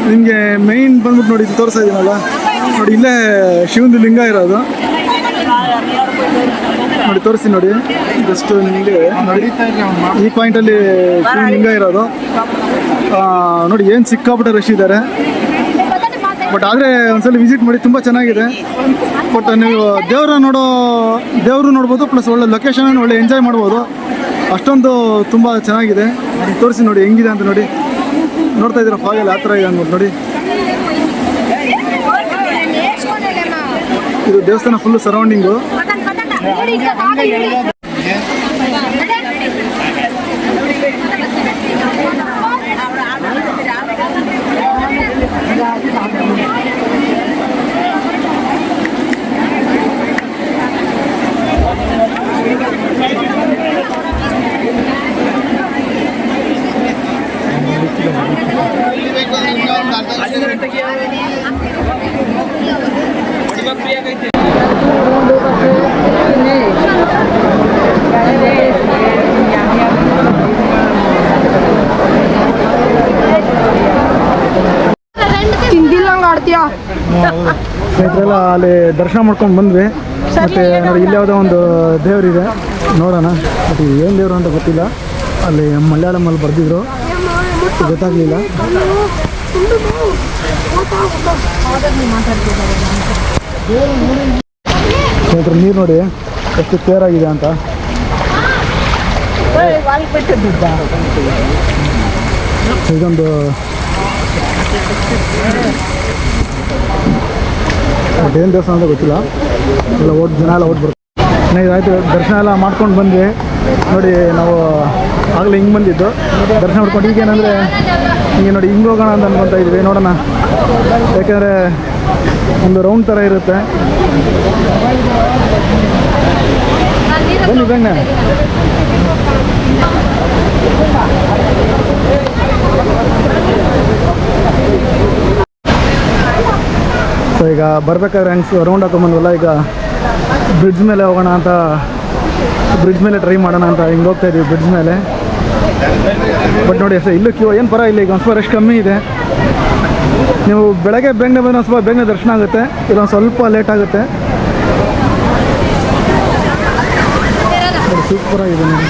ನಿಮಗೆ ಮೇಯ್ನ್ ಬಂದ್ಬಿಟ್ಟು ನೋಡಿ ಇದು ತೋರಿಸ್ತಾ ಇದ್ದೀನಲ್ಲ ನೋಡಿ, ಇಲ್ಲೇ ಶಿವಂದು ಲಿಂಗ ಇರೋದು ನೋಡಿ, ತೋರಿಸ್ತೀನಿ ನೋಡಿ. ಜಸ್ಟ್ ನಿಮಗೆ ನೋಡಿ ಈ ಪಾಯಿಂಟಲ್ಲಿ ಶಿವನ ಲಿಂಗ ಇರೋದು ನೋಡಿ. ಏನು ಸಿಕ್ಕಾಪಟ್ಟೆ ರಶ್ ಇದ್ದಾರೆ. ಬಟ್ ಆದರೆ ಒಂದ್ಸಲ ವಿಸಿಟ್ ಮಾಡಿ, ತುಂಬ ಚೆನ್ನಾಗಿದೆ. ಬಟ್ ನೀವು ದೇವರು ನೋಡ್ಬೋದು, ಪ್ಲಸ್ ಒಳ್ಳೆ ಲೊಕೇಶನ್ ಒಳ್ಳೆ ಎಂಜಾಯ್ ಮಾಡ್ಬೋದು. ಅಷ್ಟೊಂದು ತುಂಬ ಚೆನ್ನಾಗಿದೆ. ತೋರಿಸಿ ನೋಡಿ ಹೆಂಗಿದೆ ಅಂತ ನೋಡಿ. ನೋಡ್ತಾ ಇದ್ದೀರಾ ಫಾಗಲ್ಲಿ ಆ ಥರ ಇದೆ ಅಂದ್ಬಿಟ್ಟು ನೋಡಿ. ಇದು ದೇವಸ್ಥಾನ ಫುಲ್ಲು ಸರೌಂಡಿಂಗು. ಸ್ನೇಹಿತರೆಲ್ಲ ಅಲ್ಲಿ ದರ್ಶನ ಮಾಡ್ಕೊಂಡು ಬಂದ್ವಿ. ಮತ್ತು ನೋಡಿ ಇಲ್ಲಿ ಯಾವುದೋ ಒಂದು ದೇವರಿದೆ, ನೋಡೋಣ. ಬಟ್ ಏನು ದೇವರು ಅಂತ ಗೊತ್ತಿಲ್ಲ. ಅಲ್ಲಿ ಮಲಯಾಳಮಲ್ಲಿ ಬರೆದಿದ್ರು, ಗೊತ್ತಾಗಲಿಲ್ಲ. ಸ್ನೇಹಿತರೆ ನೀರು ನೋಡಿ ಎಷ್ಟು ಕ್ಲಿಯರ್ ಆಗಿದೆ ಅಂತ. ಇದೊಂದು ಏನು ದೇವಸ್ಥಾನ ಅಂತ ಗೊತ್ತಿಲ್ಲ. ಎಲ್ಲ ಜನ ಎಲ್ಲ ಬರ್ತಾರೆ. ಆಯಿತು, ದರ್ಶನ ಎಲ್ಲ ಮಾಡ್ಕೊಂಡು ಬಂದ್ವಿ ನೋಡಿ. ನಾವು ಆಗಲೇ ಹಿಂಗೆ ಬಂದಿದ್ದು ದರ್ಶನ ಮಾಡ್ಕೊಂಡು. ಈಗೇನಂದರೆ ಹಿಂಗೆ ನೋಡಿ ಹಿಂಗೆ ಹೋಗೋಣ ಅಂತ ಅನ್ಕೊತಾ ಇದ್ವಿ. ನೋಡೋಣ, ಯಾಕೆಂದರೆ ಒಂದು ರೌಂಡ್ ಥರ ಇರುತ್ತೆ. ಬನ್ನಿ ಬನ್ನಿ. ಸೊ ಈಗ ಬರ್ಬೇಕಾದ್ರೆ ಹಂಗೆ ರೌಂಡ್ ಹಾಕೊಂಬಂದ್ವಲ್ಲ, ಈಗ ಬ್ರಿಡ್ಜ್ ಮೇಲೆ ಹೋಗೋಣ ಅಂತ, ಬ್ರಿಡ್ಜ್ ಮೇಲೆ ಟ್ರೈ ಮಾಡೋಣ ಅಂತ ಹಿಂಗೆ ಹೋಗ್ತಾ ಇದ್ದೀವಿ ಬ್ರಿಡ್ಜ್ ಮೇಲೆ. ಬಟ್ ನೋಡಿ ಅಷ್ಟೇ, ಇಲ್ಲೂ ಕ್ಯೂ ಏನು ಪರ ಇಲ್ಲ. ಈಗ ಒಂದು ಸ್ವಲ್ಪ ರಶ್ ಕಮ್ಮಿ ಇದೆ. ನೀವು ಬೆಳಗ್ಗೆ ಬೇಗನೆ ಬಂದರೆ ಒಂದು ಸ್ವಲ್ಪ ಬೇಗನೆ ದರ್ಶನ ಆಗುತ್ತೆ, ಇಲ್ಲೊಂದು ಸ್ವಲ್ಪ ಲೇಟ್ ಆಗುತ್ತೆ. ಸೂಪರಾಗಿದೆ ನೋಡಿ.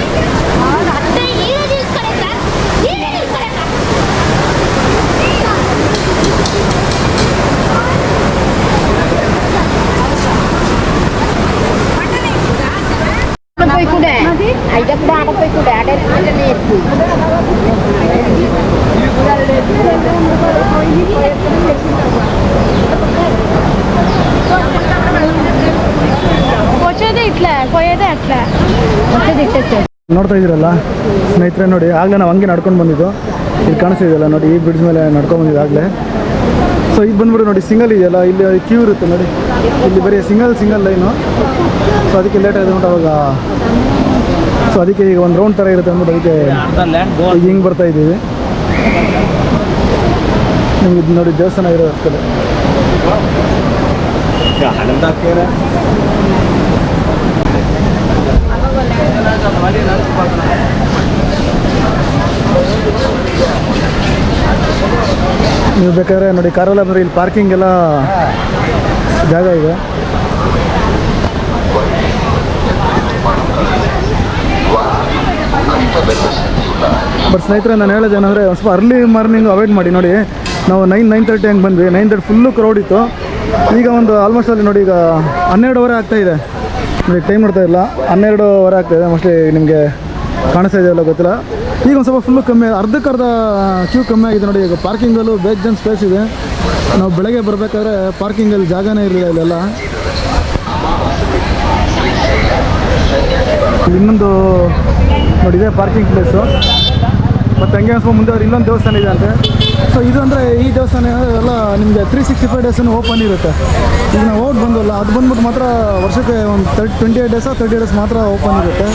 ನೋಡ್ತಾ ಇದ್ದೀರಲ್ಲ ಸ್ನೇಹಿತರೆ ನೋಡಿ, ಆಗಲೇ ನಾವು ಹಂಗೆ ನಡ್ಕೊಂಡು ಬಂದಿದ್ದು. ಇಲ್ಲಿ ಕಾಣಿಸ್ತಿದೆಯಲ್ಲ ನೋಡಿ, ಈ ಬ್ರಿಡ್ಜ್ ಮೇಲೆ ನಡ್ಕೊಂಡು ಬಂದಿದ್ದು ಆಗಲೇ. ಸೊ ಈಗ ಬಂದ್ಬಿಟ್ಟು ನೋಡಿ ಸಿಂಗಲ್ ಇದೆಯಲ್ಲ, ಇಲ್ಲಿ ಕ್ಯೂ ಇರುತ್ತೆ ನೋಡಿ. ಇಲ್ಲಿ ಬರೀ ಸಿಂಗಲ್ ಲೈನು. ಸೊ ಅದಕ್ಕೆ ಲೇಟ್ ಆಗಿದೆ ಅಂದ್ಬಿಟ್ಟು ಅವಾಗ. ಸೊ ಅದಕ್ಕೆ ಈಗ ಒಂದು ರೌಂಡ್ ಥರ ಇರುತ್ತೆ ಅಂದ್ಬಿಟ್ಟು ಅದಕ್ಕೆ ಹಿಂಗೆ ಬರ್ತಾ ಇದ್ದೀವಿ. ನಿಮ್ಗೆ ಇದು ನೋಡಿ ದೇವಸ್ಥಾನ ಇರೋ ಕಡೆ. ನೀವು ಬೇಕಾದ್ರೆ ನೋಡಿ ಕಾರೆಲ್ಲ ಬಂದರೆ ಇಲ್ಲಿ ಪಾರ್ಕಿಂಗ್ ಎಲ್ಲ ಜಾಗ ಇದೆ. ಬಟ್ ಸ್ನೇಹಿತರೆ ನಾನು ಹೇಳೋದೇನೆಂದರೆ ಒಂದು ಸ್ವಲ್ಪ ಅರ್ಲಿ ಮಾರ್ನಿಂಗ್ ಅವಾಯ್ಡ್ ಮಾಡಿ. ನೋಡಿ ನಾವು 9:30 ಹಂಗೆ ಬಂದ್ವಿ. 9:30 ಫುಲ್ಲು ಕ್ರೌಡ್ ಇತ್ತು. ಈಗ ಒಂದು ಆಲ್ಮೋಸ್ಟ್ ಅಲ್ಲಿ ನೋಡಿ ಈಗ 12 ಆಗ್ತಾಯಿದೆ ನೋಡಿ. ಟೈಮ್ ನೋಡ್ತಾ ಇಲ್ಲ, 12 ಆಗ್ತಾಯಿದೆ. ಮೋಸ್ಟ್ಲಿ ನಿಮಗೆ ಕಾಣಿಸ್ತಾ ಇದೆಯಲ್ಲ ಗೊತ್ತಿಲ್ಲ. ಈಗ ಒಂದು ಸ್ವಲ್ಪ ಫುಲ್ಲು ಕಮ್ಮಿ, ಅರ್ಧಕ್ಕರ್ಧ ಕ್ಯೂ ಕಮ್ಮಿ ಆಗಿದೆ ನೋಡಿ. ಈಗ ಪಾರ್ಕಿಂಗಲ್ಲೂ ಬೇಜನ್ ಸ್ಪೇಸ್ ಇದೆ. ನಾವು ಬೆಳಗ್ಗೆ ಬರಬೇಕಾದ್ರೆ ಪಾರ್ಕಿಂಗಲ್ಲಿ ಜಾಗನೇ ಇರಲಿಲ್ಲ ಇಲ್ಲೆಲ್ಲ. ಇನ್ನೊಂದು ನೋಡಿದೆ ಪಾರ್ಕಿಂಗ್ ಪ್ಲೇಸು. ಮತ್ತು ಹಂಗೆ ಸ್ವಲ್ಪ ಮುಂದೆ ಅವ್ರು ಇಲ್ಲೊಂದು ದೇವಸ್ಥಾನ ಇದೆ ಅಂತೆ. ಸೊ ಇದು ಅಂದರೆ ಈ ದೇವಸ್ಥಾನ ಎಲ್ಲ ನಿಮಗೆ 365 ಡೇಸನ್ನು ಓಪನ್ ಇರುತ್ತೆ. ಈಗ ನಾವು ಹೋಗಿ ಬಂದಲ್ಲ, ಅದು ಬಂದ್ಬಿಟ್ಟು ಮಾತ್ರ ವರ್ಷಕ್ಕೆ ಒಂದು 28 ಡೇಸೋ 30 ಡೇಸ್ ಮಾತ್ರ ಓಪನ್ ಇರುತ್ತೆ.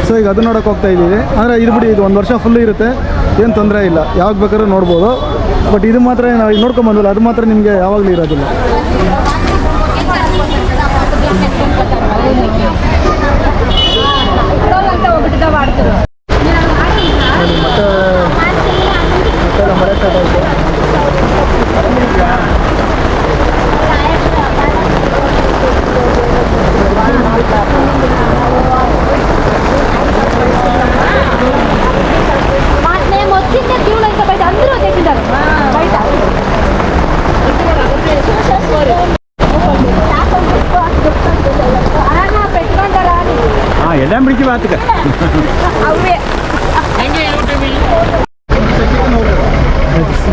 ಸೊ ಈಗ ಅದು ನೋಡೋಕೆ ಹೋಗ್ತಾ ಇದ್ದೀವಿ. ಅಂದರೆ ಇದು ಬಿಡಿ, ಇದು 1 ವರ್ಷ ಫುಲ್ ಇರುತ್ತೆ, ಏನು ತೊಂದರೆ ಇಲ್ಲ, ಯಾವಾಗ ಬೇಕಾದ್ರೂ ನೋಡ್ಬೋದು. ಬಟ್ ಇದು ಮಾತ್ರ ನಾವು ನೋಡ್ಕೊಂಬಂದಲ್ಲ, ಅದು ಮಾತ್ರ ನಿಮಗೆ ಯಾವಾಗಲೂ ಇರೋದಿಲ್ಲ. ಮತ್ತೆ की बात कर ಅವೇ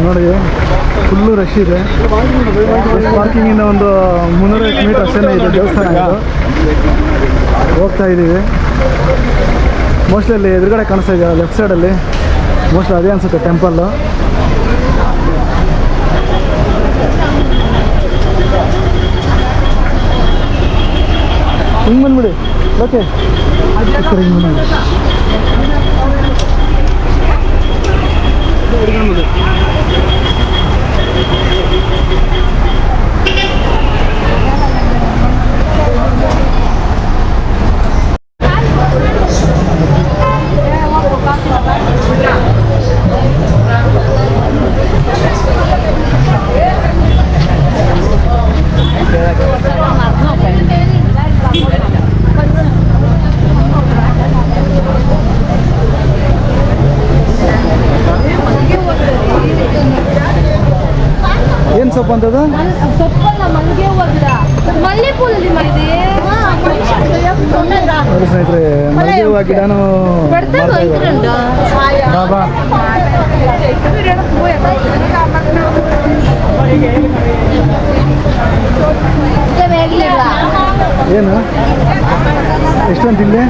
ನೋಡಿ ಫುಲ್ಲು ರಶ್ ಇದೆ. ಪಾರ್ಕಿಂಗಿಂದ ಒಂದು 350 ಮೀಟರ್ ಅಷ್ಟೇ ಇದೆ ದೇವಸ್ಥಾನ ಇದು. ಹೋಗ್ತಾ ಇದ್ದೀವಿ. ಮೋಸ್ಟ್ಲಿ ಅಲ್ಲಿ ಎದುರುಗಡೆ ಕಾಣಿಸ್ತಾ ಇದೆ ಲೆಫ್ಟ್ ಸೈಡಲ್ಲಿ, ಮೋಸ್ಟ್ಲಿ ಅದೇ ಅನಿಸುತ್ತೆ ಟೆಂಪಲ್ಲು. ಹಿಂಗೆ ಬಂದ್ಬಿಡಿ. ಓಕೆ ಹಿಂಗೆ ಬಂದ್ಬಿಡಿ. ಏನು ಸೊಪ್ಪು ಅಂತದು? ಸೊಪ್ಪಲ್ಲ ಮಲ್ಲಿಗೆ ಹೂವು ಗಿಡ. ಮಲ್ಲೆಪೂಲಲ್ಲಿ ಮಾಡಿದೆ ನೋಡಿ ಸ್ನೇಹಿತರೆ, ಮಲ್ಲಿಗೆ ಹೂವು ಗಿಡನೂ ಮಾಡ್ತಾ ಇದ್ದಾರೆ. ಬಾ ಬಾ. ಏನು ಎಷ್ಟೊಂದು ಇಲ್ಲಿ